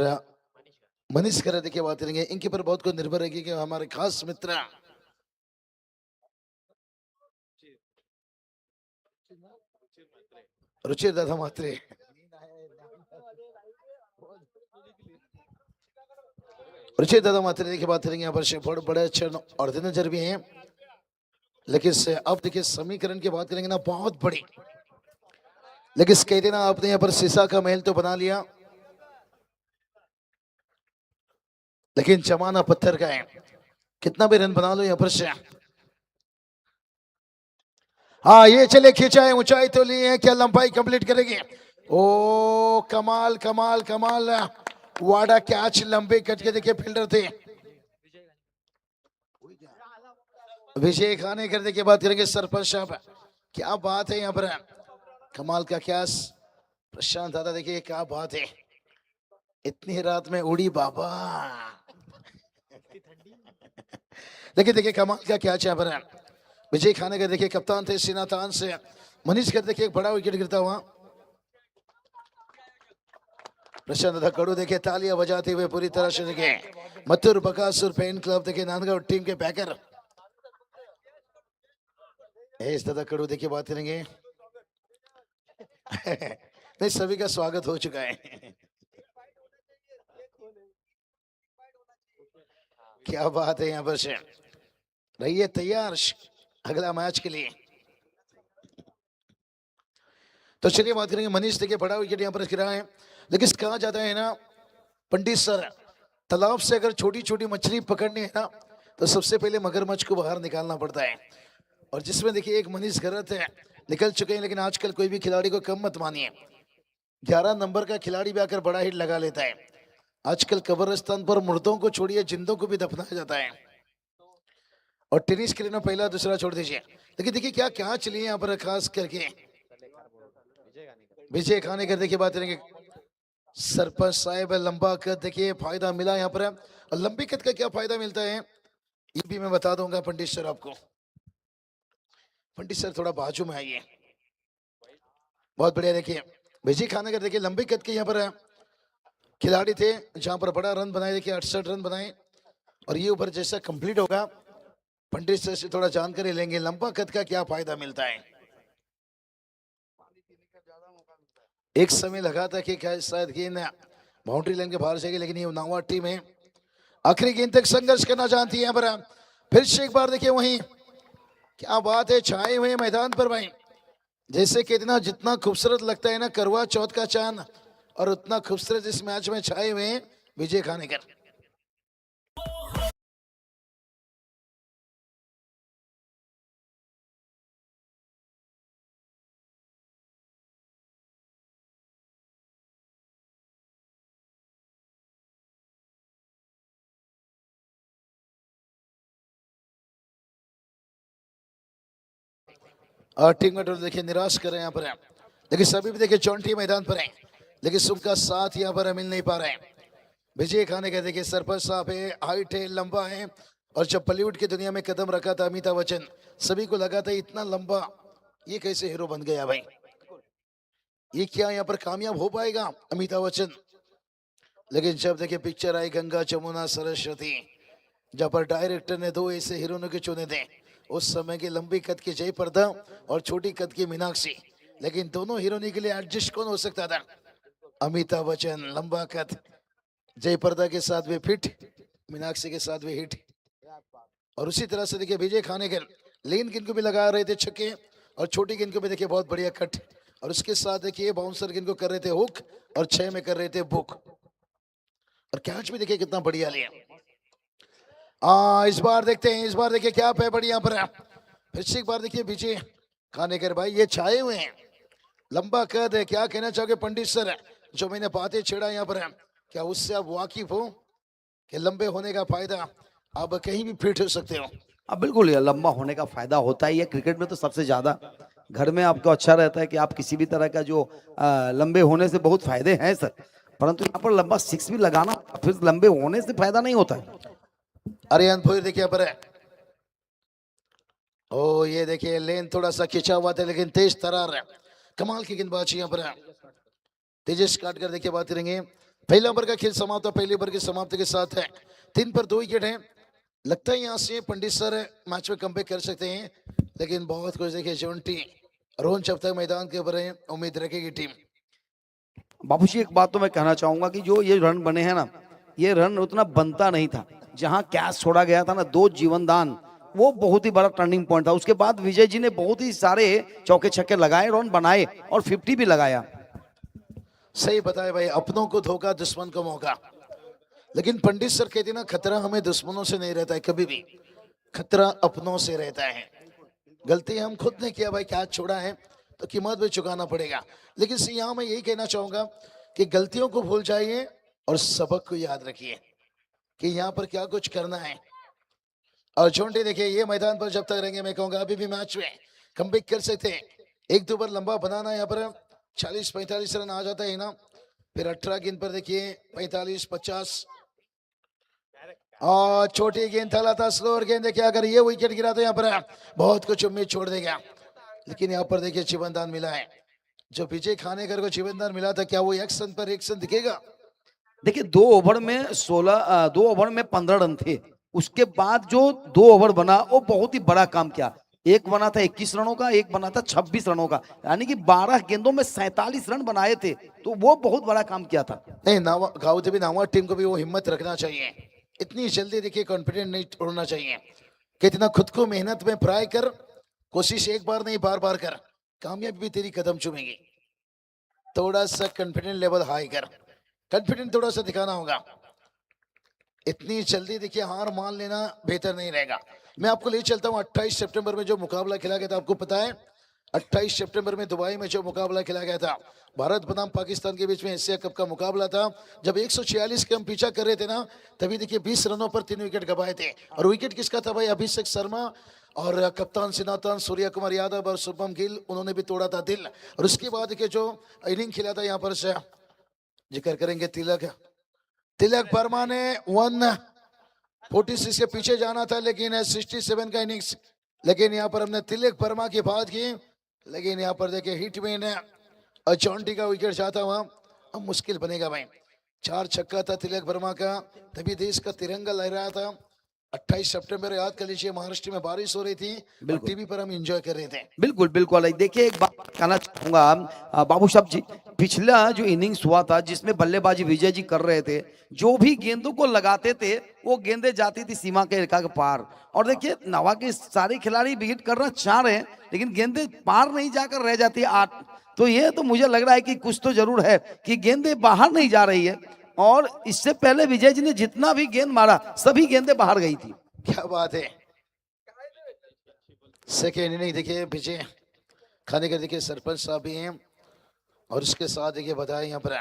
मनीष खरात देखिए बात करेंगे इनके पर बहुत कुछ निर्भर रहेगी कि हमारे खास मित्र रुचिर दादा मात्रे रुचिर दादा मात्रे देखिए बात करेंगे यहाँ पर शेफर्ड बड़े अच्छे और नजर भी हैं लेकिन अब देखिए समीकरण की बात करेंगे ना बहुत बड़ी लेकिन कहते ना आपने यहाँ पर शीशा का महल तो बना लिया लेकिन जमाना पत्थर का है कितना भी रन बना लो यहाँ पर से हाँ ये चले खींचा है ऊंचाई तो ली है क्या लंबाई कंप्लीट करेगी ओ कमाल कमाल कमाल वाडा कैच लंबे कट के देखिए फील्डर थे विजय खाने करने के बाद करेंगे सरपंच साहब क्या बात है यहाँ पर कमाल का कैच प्रशांत दादा देखिए क्या बात है इतनी रात में उड़ी बाबा देखिए कमाल का कैच यहाँ पर विजय खाने का देखिए कप्तान थे सिनातान से मनीष कर देखिए एक बड़ा विकेट गिरता हुआ प्रशांत दादा कड़ू देखिए तालियां बजाते हुए पूरी तरह से देखिए मथुर बकासुर फैन क्लब देखिए नांदगांव टीम के बैकर इस दादा कड़ू देखिए बात करेंगे नहीं सभी का स्वागत हो चुका है क्या बात है यहाँ पर से रहिए तैयार अगला मैच के लिए तो चलिए बात करेंगे मनीष देखिए बड़ा विकेट यहाँ पर गिरा है लेकिन कहा जाता है ना पंडित सर तालाब से अगर छोटी छोटी मछली पकड़नी है ना तो सबसे पहले मगरमच्छ को बाहर निकालना पड़ता है और जिसमें देखिए एक मनीष खरात है निकल चुके हैं लेकिन आजकल कोई भी खिलाड़ी को कम मत मानिए 11 नंबर का खिलाड़ी भी आकर बड़ा हिट लगा लेता है आजकल कब्रिस्तान पर मुर्दों को छोड़िए जिंदों को भी दफनाया जाता है और टेनिस के लिए पहला दूसरा छोड़ दीजिए लेकिन देखिए क्या क्या चलिए यहाँ पर खास करके विजय खाने कर देखिए बात करेंगे सरपंच साहब लंबा कद देखिए फायदा मिला यहाँ पर और लंबी कद का क्या फायदा मिलता है ये भी मैं बता दूंगा पंडित सर आपको पंडित सर थोड़ा बाजू में आइए बहुत बढ़िया देखिए विजय खाने कर देखिए लंबी कद के यहाँ पर खिलाड़ी थे जहां पर बड़ा रन बनाए देखिए 68 रन बनाए और ये ऊपर जैसा कंप्लीट होगा पंडित सर से थोड़ा जानकारी लेंगे लंबा कद का क्या फायदा मिलता है एक समय लगा था कि शायद गेंद बाउंड्री लाइन के बाहर जाएगी लेकिन ये नावा टीम है आखिरी गेंद तक संघर्ष करना चाहती है यहाँ पर फिर से एक बार देखिए वहीं क्या बात है छाए हुए मैदान पर भाई जैसे कितना जितना खूबसूरत लगता है ना करवा चौथ का चांद और उतना खूबसूरत इस मैच में छाए हुए हैं विजय खानेकर और टीम का देखिए निराश कर रहे हैं यहाँ पर लेकिन सभी भी देखिए चौंटी मैदान पर है लेकिन उनका साथ यहाँ पर मिल नहीं पा रहा है। विजय खाने का देखिए सरपंच साहब है, हाइट है, लंबा है, और जब बॉलीवुड की दुनिया में कदम रखा था अमिताभ बच्चन, सभी को लगा था इतना लंबा ये कैसे हीरो बन गया भाई, ये क्या यहाँ पर कामयाब हो पाएगा अमिताभ बच्चन। लेकिन जब देखिए पिक्चर आई गंगा जमुना सरस्वती, जहाँ पर डायरेक्टर ने दो ऐसे हीरोइनों के चुने थे, उस समय की लंबी कद की जय प्रदा और छोटी कद की मीनाक्षी, लेकिन दोनों हीरोइनों के लिए एडजस्ट कौन हो सकता था? अमिताभ बच्चन, लंबा कद, जय प्रदा के साथ भी फिट, मीनाक्षी के साथ भी हिट। और उसी तरह से देखिए विजय खानेकर लेन गेंद को भी लगा रहे थे छक्के, और छोटी गेंद को भी देखिए बहुत बढ़िया कट, और उसके साथ देखिए बाउंसर गेंद को कर रहे थे हुक, और 6 में कर रहे थे बुक, और कैच भी देखिए कितना बढ़िया लिया। इस बार देखते हैं, इस बार देखिए क्या पे बढ़िया पर फिर से एक बार देखिए विजय खानेकर भाई ये छाए हुए हैं, लंबा कद है। क्या कहना चाहोगे पंडित सर, जो मैंने बातें छेड़ा यहाँ पर, क्या उससे आप वाकिफ हो कि लंबे होने का फायदा आप कहीं भी फिट हो सकते हो? अब बिल्कुल ये लंबा होने का फायदा होता ही है, क्रिकेट में तो सबसे ज्यादा। घर में आपको अच्छा रहता है कि आप किसी भी तरह का जो लंबे होने से बहुत फायदे हैं सर, परंतु यहाँ पर लंबा सिक्स भी लगाना फिर लंबे होने से फायदा नहीं होता है। अरियान भोईर देखिए यहाँ पर है। ओ ये देखिए लेन थोड़ा सा खिंचा हुआ था, लेकिन तेज तरार है, कमाल की गेंदबाजी यहाँ पर है। तेजस काट कर देखिए बात करेंगे। पहला ओवर का खेल समाप्त, पहले ओवर की समाप्ति के साथ है 3 पर 2 विकेट है। लगता है यहाँ से पंडित सर मैच में कमबैक कर सकते हैं, लेकिन बहुत कुछ देखिए जोंटी रोहन जब तक मैदान के ऊपर है उम्मीद रखेगी टीम। बाबूजी एक बात तो मैं कहना चाहूंगा कि जो ये रन बने हैं ना, ये रन उतना बनता नहीं था। जहां कैच छोड़ा गया था ना, 2 जीवनदान, वो बहुत ही बड़ा टर्निंग पॉइंट था। उसके बाद विजय जी ने बहुत ही सारे चौके छक्के लगाए, रन बनाए और 50 भी लगाया। सही बताए भाई, अपनों को धोखा दुश्मन को मौका। लेकिन पंडित सर कहते ना खतरा हमें दुश्मनों से नहीं रहता है, कभी भी खतरा अपनों से रहता है। गलती हम खुद ने किया भाई, कैच छोड़ा है तो कीमत भी चुकाना पड़ेगा। लेकिन यहाँ मैं यही कहना चाहूंगा कि गलतियों को भूल जाइए और सबक को याद रखिए कि यहाँ पर क्या कुछ करना है। और छोटे देखिए ये मैदान पर जब तक रहेंगे मैं कहूंगा अभी भी मैच में कमबैक कर सकते हैं। 1-2 ओवर लंबा बनाना, यहाँ पर 40-45 रन आ जाता है ना, फिर 18 गेंद पर देखिए 45-50, और छोटी गेंद थला था, स्लोअर गेंद देखिए अगर ये विकेट गिरा तो यहाँ पर बहुत कुछ उम्मीद छोड़ देगा। लेकिन यहाँ पर देखिए जीवनदान मिला है, जो विजय खानेकर को जीवनदान मिला था, क्या वो एक्शन पर एक्शन दिखेगा? देखिए 2 ओवर में 2 ओवर में 15 रन थे। उसके बाद जो 2 ओवर बना वो बहुत ही बड़ा काम किया। एक बना था 21 रनों का, एक बना था 26 रनों का, यानी कि 12 गेंदों में 47 रन बनाए थे, तो वो बहुत बड़ा काम किया था। नहीं नावा गाँव भी नावा टीम को भी वो हिम्मत रखना चाहिए, इतनी जल्दी देखिए कॉन्फिडेंट नहीं छोड़ना चाहिए। कितना खुद को मेहनत में फ्राई कर, कोशिश एक बार नहीं बार बार कर, कामयाबी भी तेरी कदम चूमेगी। थोड़ा सा कॉन्फिडेंट लेवल हाई कर, कॉन्फिडेंट थोड़ा सा दिखाना होगा। इतनी जल्दी देखिए हार मान लेना बेहतर नहीं रहेगा। मैं आपको ले चलता हूँ 28 सितंबर में जो मुकाबला खेला गया था, आपको पता है 28 सितंबर में दुबई में जो मुकाबला खेला गया था भारत बनाम पाकिस्तान के बीच में एशिया कप का मुकाबला था। जब 146 के हम पीछा कर रहे थे ना, तभी देखिए 20 रनों पर 3 विकेट गंवाए थे। और विकेट किसका था भाई? अभिषेक शर्मा और कप्तान सिनातन, सूर्य कुमार यादव और शुभम गिल, उन्होंने भी तोड़ा था दिल। और उसके बाद के जो इनिंग खेला था यहाँ पर से जिक्र करेंगे तिलक वर्मा ने 146 के पीछे जाना था, लेकिन 67 का इनिंग्स, लेकिन यहाँ पर हमने तिलक वर्मा की बात की, लेकिन यहाँ पर देखिए हिटमैन और चौंटी का विकेट जाता हुआ अब मुश्किल बनेगा भाई। 4 छक्का था तिलक वर्मा का, तभी देश का तिरंगा लहराया था। 28 सितंबर याद कर लीजिए, महाराष्ट्र में बारिश हो रही थी, टीवी पर हम एंजॉय कर रहे थे। बिल्कुल बिल्कुल। देखिए एक बात कहना चाहूंगा बाबू साहब जी, पिछला जो इनिंग्स हुआ था जिसमें बल्लेबाजी विजय जी कर रहे थे, जो भी गेंदों को लगाते थे वो गेंदें जाती थी सीमा के रेखा के पार। और देखिए नवा के सारे खिलाड़ी विकेट करना चाह रहे हैं, लेकिन गेंदें पार नहीं जाकर रह जाती 8। तो ये तो मुझे लग रहा है कि कुछ तो जरूर है कि गेंदें बाहर नहीं जा रही है। और इससे पहले विजय जी ने जितना भी गेंद मारा सभी गेंदें बाहर गई थी। क्या बात है। सेकेंड इनिंग देखिए विजय खानेकर देखिए सरपंच साहब भी हैं, और उसके साथ देखिए बताए यहाँ पर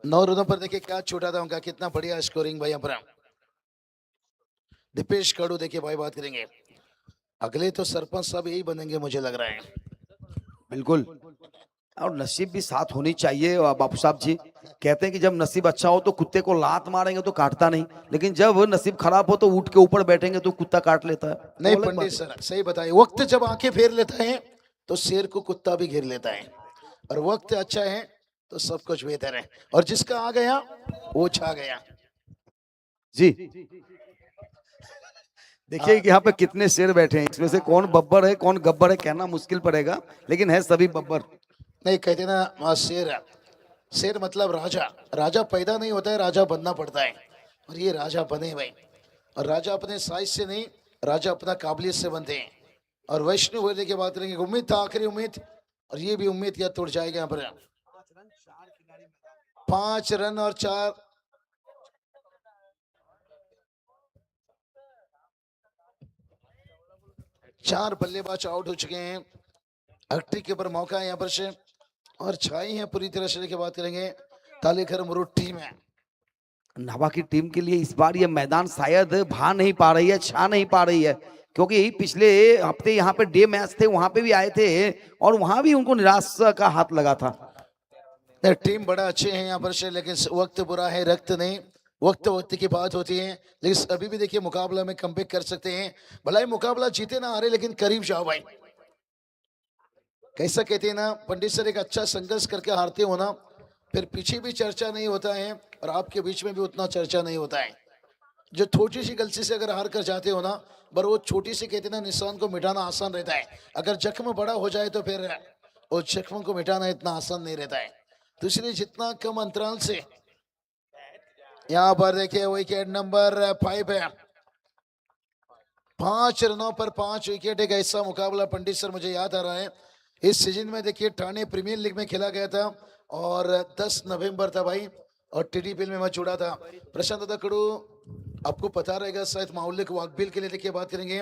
9 रनों पर देखिए क्या छोटा था उनका, कितना बढ़िया स्कोरिंग भाई। यहाँ पर दीपेश काड़ू देखिए भाई बात करेंगे, अगले तो सरपंच साहब यही बनेंगे मुझे लग रहा है। बिल्कुल। और नसीब भी साथ होनी चाहिए। और बापू साहब जी कहते हैं कि जब नसीब अच्छा हो तो कुत्ते को लात मारेंगे तो काटता नहीं, लेकिन जब नसीब खराब हो तो ऊँट के ऊपर बैठेंगे तो कुत्ता काट लेता है। नहीं वो अलग बात पंडित है। सर सही बताइए, वक्त जब आंखें फेर लेता है तो शेर को कुत्ता भी घेर लेता है, और वक्त अच्छा है तो सब कुछ बेहतर है, और जिसका आ गया वो छा गया। जी देखिए कि यहाँ पे कितने शेर बैठे हैं, इसमें से कौन बब्बर है कौन गब्बर है कहना मुश्किल पड़ेगा, लेकिन है सभी बब्बर। नहीं कहते ना शेर, शेर मतलब राजा। राजा पैदा नहीं होता है, राजा बनना पड़ता है, और ये राजा बने भाई। और राजा अपने साइज से नहीं, राजा अपना काबिलियत से बनते हैं। और वैष्णव होने की बात करेंगे, उम्मीद था आखिरी उम्मीद, और ये भी उम्मीद क्या टूट जाएगा यहाँ पर। 5 रन और 4 बल्लेबाज आउट हो चुके हैं। हैट्रिक के ऊपर मौका है यहाँ पर से, और छाई है पूरी तरह से की बात करेंगे तालेखर मुरुड टीम है। नाभा की टीम के लिए इस बार ये मैदान शायद भा नहीं पा रही है, छा नहीं पा रही है, क्योंकि पिछले हफ्ते यहाँ पे डे मैच थे, वहां पे भी आए थे और वहां भी उनको निराशा का हाथ लगा था। टीम बड़ा अच्छे हैं यहाँ पर से, लेकिन वक्त बुरा है, रक्त नहीं। वक्त वक्त की बात होती है, लेकिन अभी भी देखिए मुकाबला में कमबैक कर सकते हैं। भला ही मुकाबला जीते ना हारे, लेकिन करीब जाओ भाई। कैसा कहते हैं ना पंडित सर, एक अच्छा संघर्ष करके हारते हो ना, फिर पीछे भी चर्चा नहीं होता है और आपके बीच में भी उतना चर्चा नहीं होता है। जो छोटी सी गलती से अगर हार कर जाते हो ना, पर वो छोटी सी कहते हैं ना निशान को मिटाना आसान रहता है, अगर जख्म बड़ा हो जाए तो फिर वो जख्म को मिटाना इतना आसान नहीं रहता है। तो इसलिए जितना कम अंतराल से, यहाँ पर देखिए विकेट नंबर 5 है। 5 रनों पर 5 विकेट, एक ऐसा मुकाबला पंडित सर मुझे याद आ रहा है, इस सीजन में देखिए ठाणे प्रीमियर लीग में खेला गया था, और 10 नवंबर था भाई, और टीडीपीएल में मैच जुड़ा था। प्रशांत दादा कड़ू आपको पता रहेगा शायद, मौलिक वाकबिल के लिए देखिए बात करेंगे,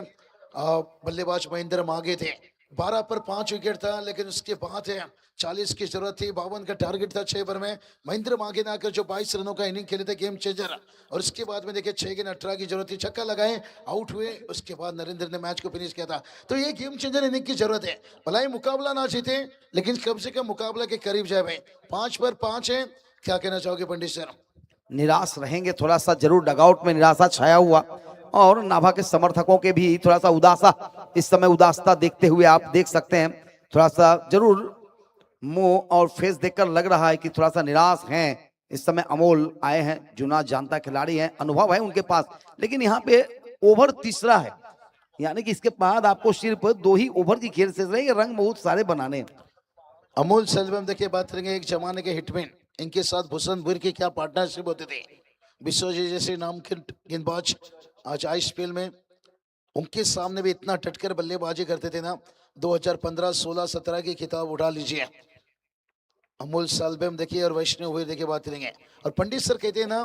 बल्लेबाज महेंद्र मागे थे। 12 पर 5 विकेट था, लेकिन उसके बाद है 40 की जरूरत थी, 52 का टारगेट था 6 ओवर में। महेंद्र मागे ने आकर जो 22 रनों का इनिंग खेले थे, गेम चेंजर, और उसके बाद में देखिए 6 गेंद 18 की जरूरत थी, छक्का लगाए, आउट हुए, उसके बाद नरेंद्र ने मैच को फिनिश किया था। तो ये गेम चेंजर इनिंग की जरूरत है, भला ही मुकाबला ना जीते, लेकिन कम से कम मुकाबला के करीब जाए भाई। 5 पर 5 है, क्या कहना चाहोगे पंडित सर? निराश रहेंगे थोड़ा सा जरूर, डगआउट में निराशा छाया हुआ, और नाभा के समर्थकों के भी थोड़ा सा उदासा, इस समय उदासता देखते हुए आप देख सकते हैं, थोड़ा सा जरूर मुंह और फेस देखकर लग रहा है कि थोड़ा सा निराश हैं इस समय। अमोल आए हैं, जुना जानता खिलाड़ी हैं, अनुभव है उनके पास, लेकिन यहाँ पे ओवर तीसरा है, यानी कि इसके बाद आपको सिर्फ 2 ही ओवर की खेल शेष रहेगी, रंग बहुत सारे बनाने हैं। अमोल सेल्वम देखिए बात करेंगे, एक जमाने के हिटमैन, इनके साथ भूषण बुर की क्या पार्टनरशिप होती थी। विश्वजीत जैसे नाम के गेंदबाज आज आईपीएल में, उनके सामने भी इतना टटकर बल्लेबाजी करते थे ना। 2015, 16, 17 की किताब उठा लीजिए, अमोल साल्वेम देखिए, और वैष्णव हुए देखिए बात करेंगे। और पंडित सर कहते हैं ना,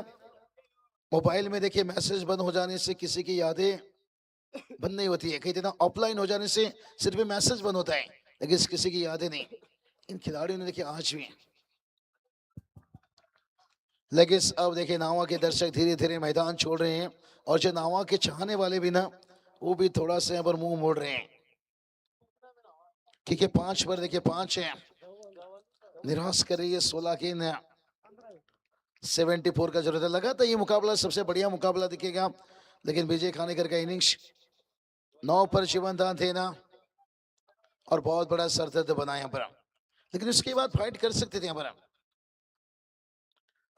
मोबाइल में देखिए मैसेज बंद हो जाने से किसी की यादें बंद नहीं होती है, कहते हैं ना ऑफलाइन हो जाने से सिर्फ मैसेज बंद होता है, लेकिन किसी की यादें नहीं। इन खिलाड़ियों ने देखिए आज भी, लेकिन अब देखिए नावा के दर्शक धीरे धीरे मैदान छोड़ रहे हैं, और जो नावा के चाहने वाले भी ना, वो भी थोड़ा सा यहाँ पर मुंह मोड़ रहे हैं, क्योंकि 5 पर देखिए 5 है, निराश कर रही है 16 की 74 का जरूरत है। लगा था ये मुकाबला सबसे बढ़िया मुकाबला दिखेगा, लेकिन विजय खानेकर का इनिंग्स 9 पर जीवनदान थे ना, और बहुत बड़ा सरदर्द बना यहाँ पर, लेकिन उसके बाद फाइट कर सकते थे यहाँ पर।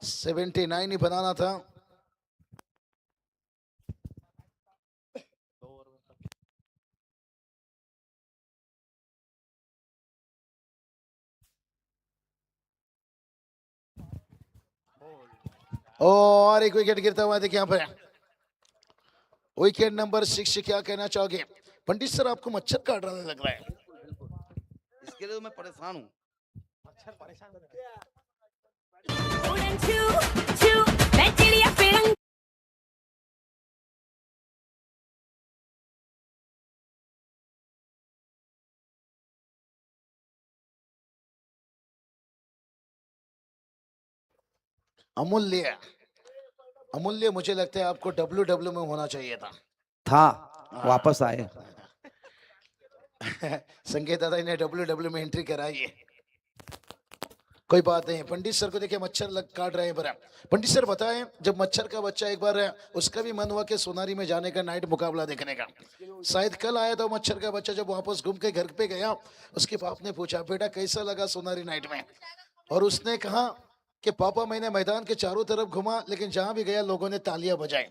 79 ही बनाना था। और एक विकेट गिरता हुआ देखिए यहाँ पर, विकेट नंबर 6। क्या कहना चाहोगे पंडित सर? आपको मच्छर काट रहा लग रहा है। इसके लिए तो मैं परेशान हूँ। अमूल्य, अमूल्य मुझे लगता है आपको WW में होना चाहिए था। वापस आए। संकेत दादा ने डब्ल्यू में एंट्री कराई है। कोई बात नहीं। पंडित सर को देखिए मच्छर लग काट रहे हैं पर पंडित सर बताएं, जब मच्छर का बच्चा एक बार उसका भी मन हुआ कि सोनारी में जाने का नाइट मुकाबला देखने का, शायद कल आया था मच्छर का बच्चा, जब वापस घूम के घर पे गया उसके बाप ने पूछा बेटा कैसा लगा सोनारी नाइट में, और उसने कहा कि पापा मैंने मैदान के चारों तरफ घुमा लेकिन जहां भी गया लोगों ने तालियां बजाई।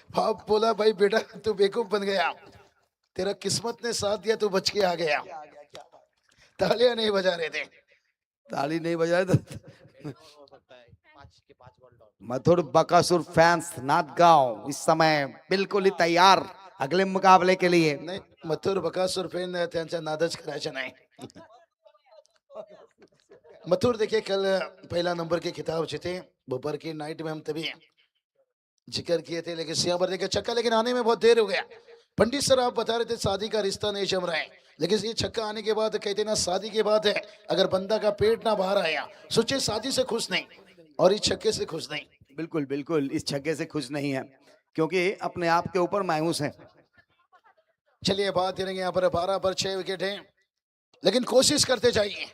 बाप बोला भाई बेटा तू बेवकूफ बन गया, तेरा किस्मत ने साथ दिया, तू बच के आ गया। तालियां नहीं बजा रहे थे। ताली नहीं बजाए तो मथुर बकासुर फैंस नाथगांव इस समय बिल्कुल ही तैयार अगले मुकाबले के लिए। नाही मथुर बकासूर फॅन त्यांचा नादच करायचा नाही। मथुर देखिए कल पहला नंबर के खिताब जीते, दोपहर की नाइट में हम तभी जिक्र किए थे, लेकिन यहाँ पर देखिए छक्का लेकिन आने में बहुत देर हो गया। पंडित सर आप बता रहे थे शादी का रिश्ता नहीं जम रहा है, लेकिन ये छक्का आने के बाद कहते ना शादी के बाद है अगर बंदा का पेट ना बाहर आया, सोचे शादी से खुश नहीं और इस छक्के से खुश नहीं। बिल्कुल बिल्कुल इस छक्के से खुश नहीं है क्योंकि अपने आप के ऊपर मायूस है। चलिए बात करेंगे यहाँ पर 12 पर 6 विकेट हैं, लेकिन कोशिश करते जाइए,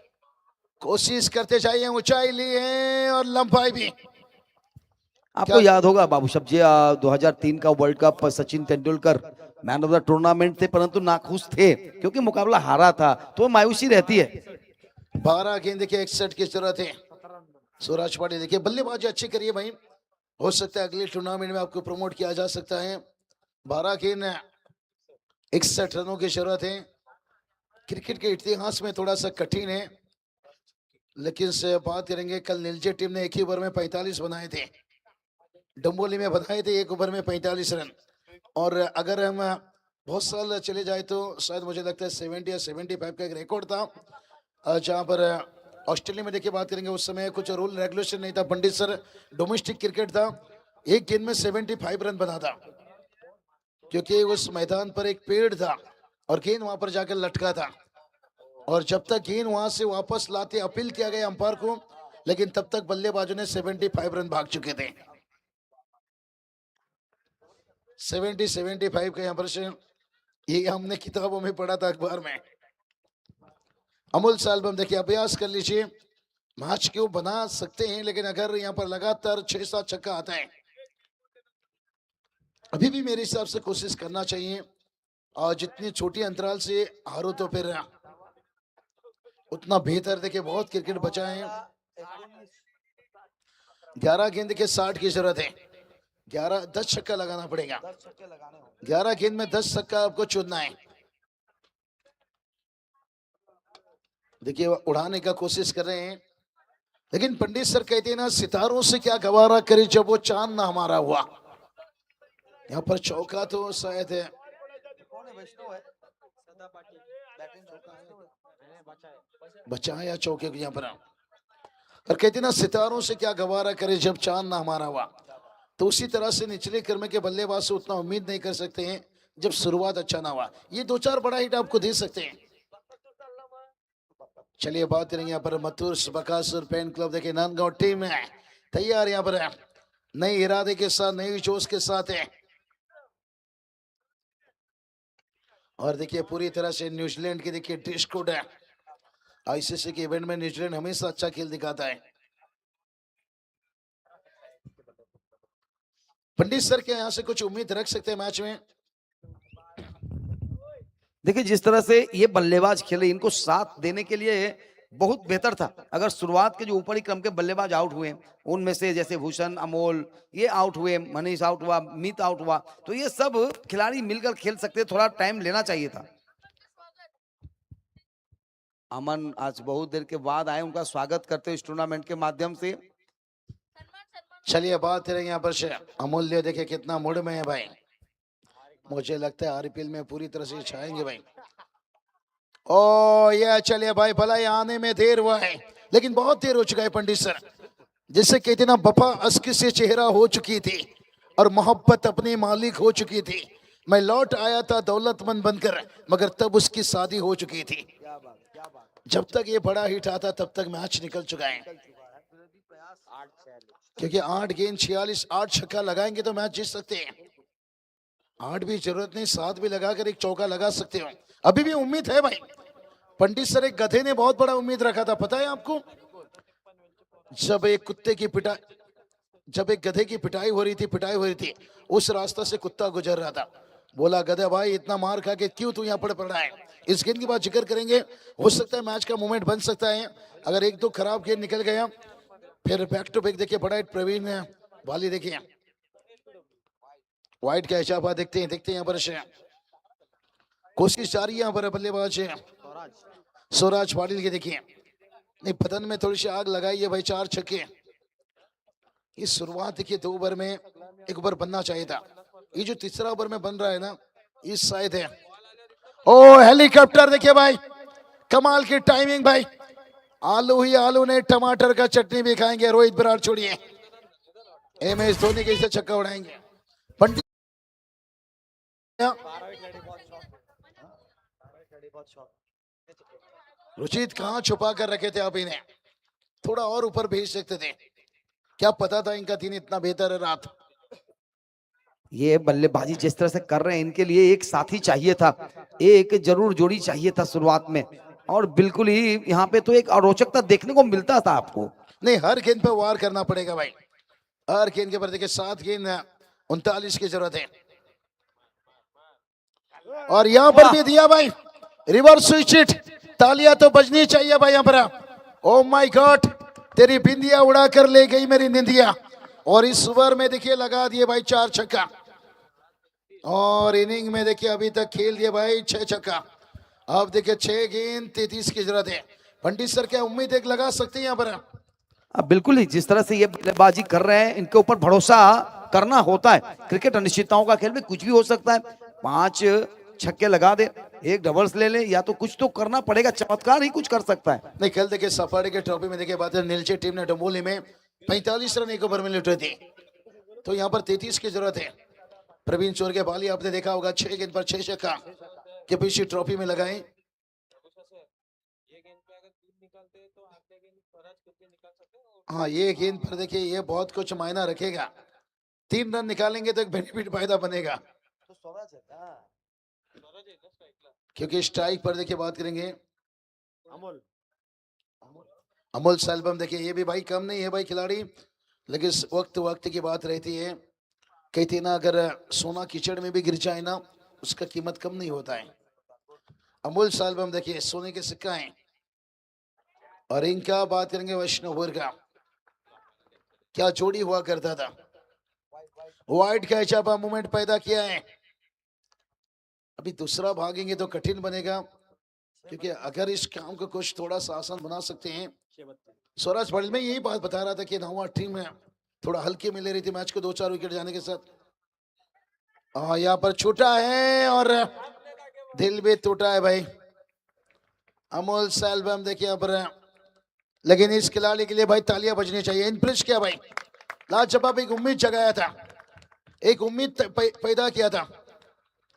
कोशिश करते जाइए। ऊंचाई ली है और लंबाई भी। आपको याद होगा बाबू साहब जी 2003 का world cup Sachin Tendulkar man of the tournament थे परंतु नाखुश थे क्योंकि मुकाबला हारा था, तो मायूसी रहती है। 12 गेंद देखिए 61 की जरूरत है। सूरज पाटिल देखिए बल्लेबाजी अच्छी करिए भाई, हो सकता है अगले टूर्नामेंट में आपको प्रमोट किया जा सकता है। 12 गेंद 61 रनों की जरूरत है। क्रिकेट के इतिहास में थोड़ा सा कठिन है, लेकिन से बात करेंगे कल नीलजे टीम ने एक ही ओवर में 45 बनाए थे, डंबोली में बनाए थे एक ओवर में 45 रन, और अगर हम बहुत साल चले जाए तो शायद मुझे लगता है 70 या 75 का एक रिकॉर्ड था, जहां पर ऑस्ट्रेलिया में देखिए बात करेंगे उस समय कुछ रूल रेगुलेशन नहीं था। पंडित सर डोमेस्टिक क्रिकेट था, एक गेंद में 75 रन बना था क्योंकि उस मैदान पर एक पेड़ था और गेंद वहां पर जाकर लटका था, और जब तक गेंद वहां से वापस लाते अपील किया गया अंपायर को, लेकिन तब तक बल्लेबाजों ने 75 रन भाग चुके थे। 75 का यहाँ पर से ये हमने किताबों में पढ़ा था अखबार में। अमोल सालबम देखिए अभ्यास कर लीजिए, मैच क्यों बना सकते हैं, लेकिन अगर यहाँ पर लगातार 6-7 छक्का आता है अभी भी मेरे हिसाब से कोशिश करना चाहिए, और जितनी छोटी अंतराल से हारो तो फिर उतना बेहतर। देखिए बहुत क्रिकेट बचा है। 11 गेंद के 60 की जरूरत है, 10 छक्का लगाना पड़ेगा। 11 गेंद में 10 छक्का आपको चुनना है। देखिए उड़ाने का कोशिश कर रहे हैं, लेकिन पंडित सर कहते हैं ना सितारों से क्या गवारा करे जब वो चांद ना हमारा हुआ। यहाँ पर चौका तो शायद है बचा या चौके को यहाँ पर, और कहते ना सितारों से क्या गवारा करे जब चांद ना हमारा हुआ, तो उसी तरह से निचले क्रम के बल्लेबाज से उतना उम्मीद नहीं कर सकते हैं जब शुरुआत अच्छा ना हुआ। ये 2-4 बड़ा हिट आपको दे सकते हैं। चलिए बात करेंगे यहाँ पर मथुर बकासुर फैन क्लब। देखिए नांदगांव टीम है तैयार, यहाँ पर नए इरादे के साथ नई जोश के साथ है, और देखिए पूरी तरह से न्यूजीलैंड की देखिए ड्रेस कोड है। आईसीसी के इवेंट में न्यूजीलैंड हमेशा अच्छा खेल दिखाता है। पंडित सर के यहाँ से कुछ उम्मीद रख सकते हैं मैच में? देखिए जिस तरह से ये बल्लेबाज खेले इनको साथ देने के लिए बहुत बेहतर था अगर शुरुआत के जो ऊपरी क्रम के बल्लेबाज आउट हुए उनमें से जैसे भूषण अमोल ये आउट हुए, मनीष आउट हुआ, मीत आउट हुआ, तो ये सब खिलाड़ी मिलकर खेल सकते, थोड़ा टाइम लेना चाहिए था। अमन आज बहुत देर के बाद आए, उनका स्वागत करते हैं इस टूर्नामेंट के माध्यम से। चलिए बात करेंगे यहाँ पर अमूल्य, देखिए कितना मूड में है भाई, मुझे लगता है आरपीएल में पूरी तरह से छाएंगे भाई। ओ ये चलिए भाई भला ये आने में देर हुआ है, लेकिन बहुत देर हो चुका है पंडित सर। जिससे कहते ना वफा अश्क से चेहरा हो चुकी थी और मोहब्बत अपनी मालिक हो चुकी थी। मैं लौट आया था दौलतमंद बनकर, मगर तब उसकी शादी हो चुकी थी। जब तक ये बड़ा हिट आता तब तक मैच निकल चुका है, क्योंकि 8 गेंद 46 8 छक्का लगाएंगे तो मैच जीत सकते हैं। 8 भी जरूरत नहीं, 7 भी लगाकर एक चौका लगा सकते हो, अभी भी उम्मीद है भाई। पंडित सर एक गधे ने बहुत बड़ा उम्मीद रखा था, पता है आपको? जब एक कुत्ते की पिटाई, जब एक गधे की पिटाई हो रही थी, उस रास्ता से कुत्ता गुजर रहा था। बोला गधा भाई इतना मार खा के क्यों तू यहाँ पर पड़ रहा है? इस गेंद की बात जिक्र करेंगे, हो सकता है मैच का मोमेंट बन सकता है। अगर एक दो खराब गेंद निकल गया, फिर बैक टू बैक देखिए बड़ा प्रवीण वाली देखिए वाइट का हिसाब देखते हैं यहाँ पर कोशिश जारी है यहाँ पर बल्लेबाज स्वराज पाटिल के देखिए, नहीं पतन में थोड़ी सी आग लगाई है भाई, 4 छक्के। इस शुरुआत देखिए 2 ओवर में 1 ओवर बनना चाहिए था, ये जो तीसरा ओवर में बन रहा है ना, इस शायद है। ओ हेलीकॉप्टर देखिए भाई, कमाल की टाइमिंग भाई, आलू ही आलू ने टमाटर का चटनी भी खाएंगे रोहित विराट, छोड़िए MS धोनी कैसे छक्का उड़ाएंगे। पंडित रुचित कहाँ छुपा कर रखे थे आप इन्हें, थोड़ा और ऊपर भेज सकते थे, क्या पता था इनका दिन इतना बेहतर है रात। ये बल्लेबाजी जिस तरह से कर रहे हैं, इनके लिए एक साथी चाहिए था, एक जरूर जोड़ी चाहिए था शुरुआत में, और बिल्कुल ही यहाँ पे तो एक अरोचकता देखने को मिलता था आपको। नहीं हर गेंद पे वार करना पड़ेगा भाई, हर गेंद के पर देखिए 7 गेंद 39 की जरूरत है, और यहाँ पर भी दिया भाई रिवर्स स्विच हिट, तालियां तो बजनी चाहिए भाई यहाँ पर। ओ माय गॉड, तेरी बिंदिया उड़ा कर ले गई मेरी निंदिया, और इस ओवर में देखिए लगा दिए भाई 4 छक्का, और इनिंग में देखिए अभी तक खेल दिए भाई 6 छक्का। अब देखिए 6 गेंद 33 की जरूरत है। पंडित सर क्या उम्मीद एक लगा सकते हैं यहाँ पर? अब बिल्कुल ही जिस तरह से ये बल्लेबाजी कर रहे हैं, इनके ऊपर भरोसा करना होता है। क्रिकेट अनिश्चितताओं का खेल में कुछ भी हो सकता है, 5 छक्के लगा दे, एक डबल्स ले ले, या तो कुछ तो करना पड़ेगा, चमत्कार ही कुछ कर सकता है। नहीं कल देखिए सफारी के ट्रॉफी में देखिए बात है, नीलचे टीम ने डोंबोली में 45 रन 1 ओवर में लुटे थे, तो यहाँ पर 33 की जरूरत है। प्रवीण चोर के बाली आपने देखा होगा, 6 गेंद पर 6 छक्का के पीछे ट्रॉफी में लगाए। हाँ ये गेंद पर देखिए ये बहुत कुछ मायना रखेगा, 3 रन निकालेंगे तो एक बेनिफिट फायदा बनेगा, क्योंकि स्ट्राइक पर देखिए बात करेंगे अमोल सैल्बम, देखिए ये भी भाई कम नहीं है भाई खिलाड़ी, लेकिन वक्त की बात रहती है, कहते ना अगर सोना कीचड़ में भी गिर जाए ना, उसका कीमत कम नहीं होता है। अमोल सैल्बम देखिए सोने के सिक्का है, और इनका बात करेंगे वैष्णव का, क्या जोड़ी हुआ करता था, वाइड का चापा मूवमेंट पैदा किया है। अभी दूसरा भागेंगे तो कठिन बनेगा, क्योंकि अगर इस काम को कुछ थोड़ा सा आसान बना सकते हैं। स्वराज पाटिल में यही बात बता रहा था कि नवा टीम में थोड़ा हल्के में ले रही थी मैच को 2-4 विकेट जाने के साथ। यहाँ पर छूटा है और दिल भी टूटा है भाई। अमोल सैल्बम देखिए यहाँ पर, लेकिन इस खिलाड़ी के लिए भाई तालियां बजनी चाहिए। इम्प्रेस किया भाई, लाजवाब एक उम्मीद जगाया था, एक उम्मीद पैदा किया था।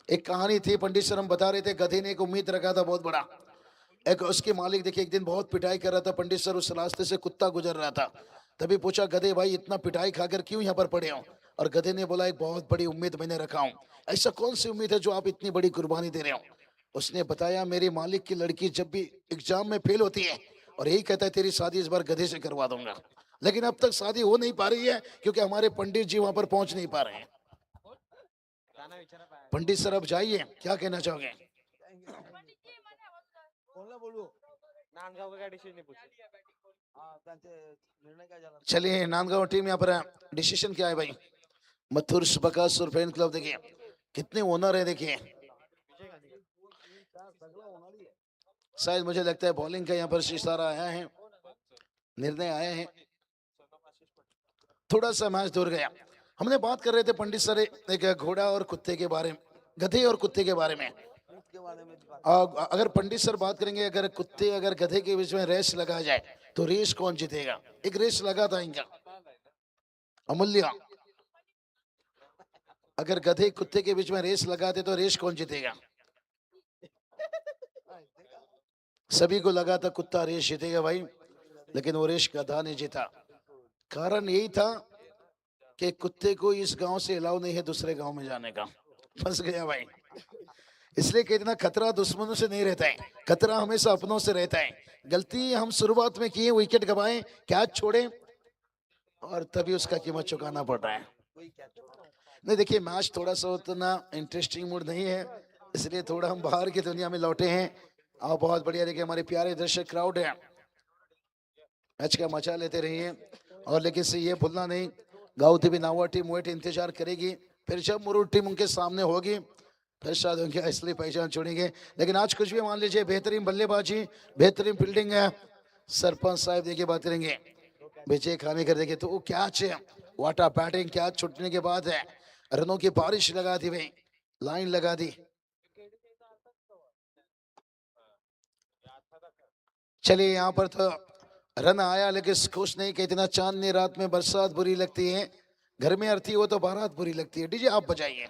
एक कहानी थी, पंडित सर हम बता रहे थे, गधे ने एक उम्मीद रखा था बहुत बड़ा, एक उसके मालिक देखिए एक दिन बहुत पिटाई कर रहा था, पंडित सर उस रास्ते से कुत्ता गुजर रहा था, तभी पूछा गधे भाई इतना पिटाई खाकर क्यों यहाँ पर पड़े हो? और गधे ने बोला एक बहुत बड़ी उम्मीद मैंने रखा हूँ। ऐसा कौन सी उम्मीद है जो आप इतनी बड़ी कुर्बानी दे रहे हो? उसने बताया मेरे मालिक की लड़की जब भी एग्जाम में फेल होती है और यही कहता है तेरी शादी इस बार गधे से करवा दूंगा, लेकिन अब तक शादी हो नहीं पा रही है क्योंकि हमारे पंडित जी वहां पर पहुंच नहीं पा रहे हैं। पंडित सर अब जाइए, क्या कहना चाहोगे? चलिए नांदगांव टीम यहाँ पर डिसीजन क्या है भाई? मथुर बकासुर फैन क्लब देखिए कितने ओनर है, देखिए शायद मुझे लगता है बॉलिंग का यहाँ पर इशारा आया है, निर्णय आया है, थोड़ा सा मैच दूर गया। हमने बात कर रहे थे पंडित सर एक घोड़ा और कुत्ते के बारे में, गधे और कुत्ते के बारे में। अगर पंडित सर बात करेंगे अगर कुत्ते अगर गधे के बीच में रेस लगा जाए तो रेस कौन जीतेगा? एक रेस लगा था इनका अमूल्य, अगर गधे कुत्ते के बीच में रेस लगाते तो रेस कौन जीतेगा? सभी को लगा था कुत्ता रेस जीतेगा भाई, लेकिन वो रेस गधा ने जीता। कारण यही था कि कुत्ते को इस गांव से अलाउ नहीं है दूसरे गांव में जाने का, फंस गया भाई। इसलिए कहते ना खतरा दुश्मनों से नहीं रहता है, खतरा हमेशा अपनों से रहता है। गलती हम शुरुआत में किए, विकेट गवाए, कैच छोड़े और तभी उसका कीमत चुकाना पड़ रहा है। नहीं देखिए, मैच थोड़ा सा उतना इंटरेस्टिंग मूड नहीं है, इसलिए थोड़ा हम बाहर की दुनिया में लौटे हैं। और बहुत बढ़िया, देखिए हमारे प्यारे दर्शक क्राउड है, मैच का मजा लेते रहिए। और लेकिन से ये भूलना नहीं, गाँव टीवी नावा टीम वेट इंतजार करेगी, फिर जब मुरुड टीम उनके सामने होगी फिर शायद उनकी असली पहचान छोड़ेंगे। लेकिन आज कुछ भी मान लीजिए, बेहतरीन बल्लेबाजी, बेहतरीन फील्डिंग है। सरपंच साहब देखिए बात करेंगे, विजय खाने कर देखिए तो वो कैच है, वाटा बैटिंग, कैच छूटने के बाद है, रनों की बारिश लगा दी भाई, लाइन लगा दी। चलिए यहाँ पर तो रन आया, लेकिन खुश नहीं, कहते ना चांदनी रात में बरसात बुरी लगती है, घर में अर्थी हो तो बारात बुरी लगती है। डीजे आप बजाइए।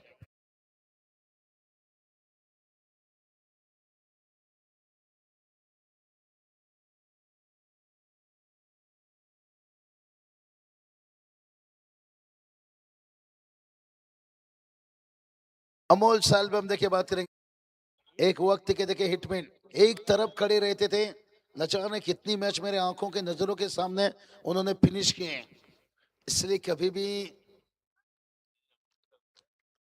अमोल साल्बम देखिए बात करेंगे, एक वक्त के देखिए हिटमैन एक तरफ खड़े रहते थे, न जाने कितनी मैच मेरे आंखों के नजरों के सामने उन्होंने फिनिश किए हैं, इसलिए कभी भी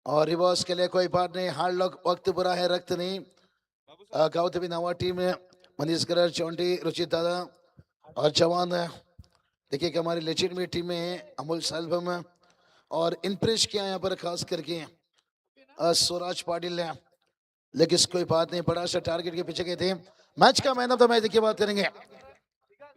और रिवर्स के लिए कोई बात नहीं, हार्ड लॉक वक्त बुरा है रक्त नहीं। गाँव भी नवा टीम है, मनीष गरर, चौंटी, रुचित दादा और जवान है। देखिए कि हमारी लेजेंडरी टीम में है अमोल साल्बम और इम्प्रेस किया यहाँ पर खास करके स्वराज पाटिल है, लेकिन कोई बात नहीं, बड़ा सा टारगेट के पीछे गए थे। मैच का मैन ऑफ द मैच देखिए बात करेंगे,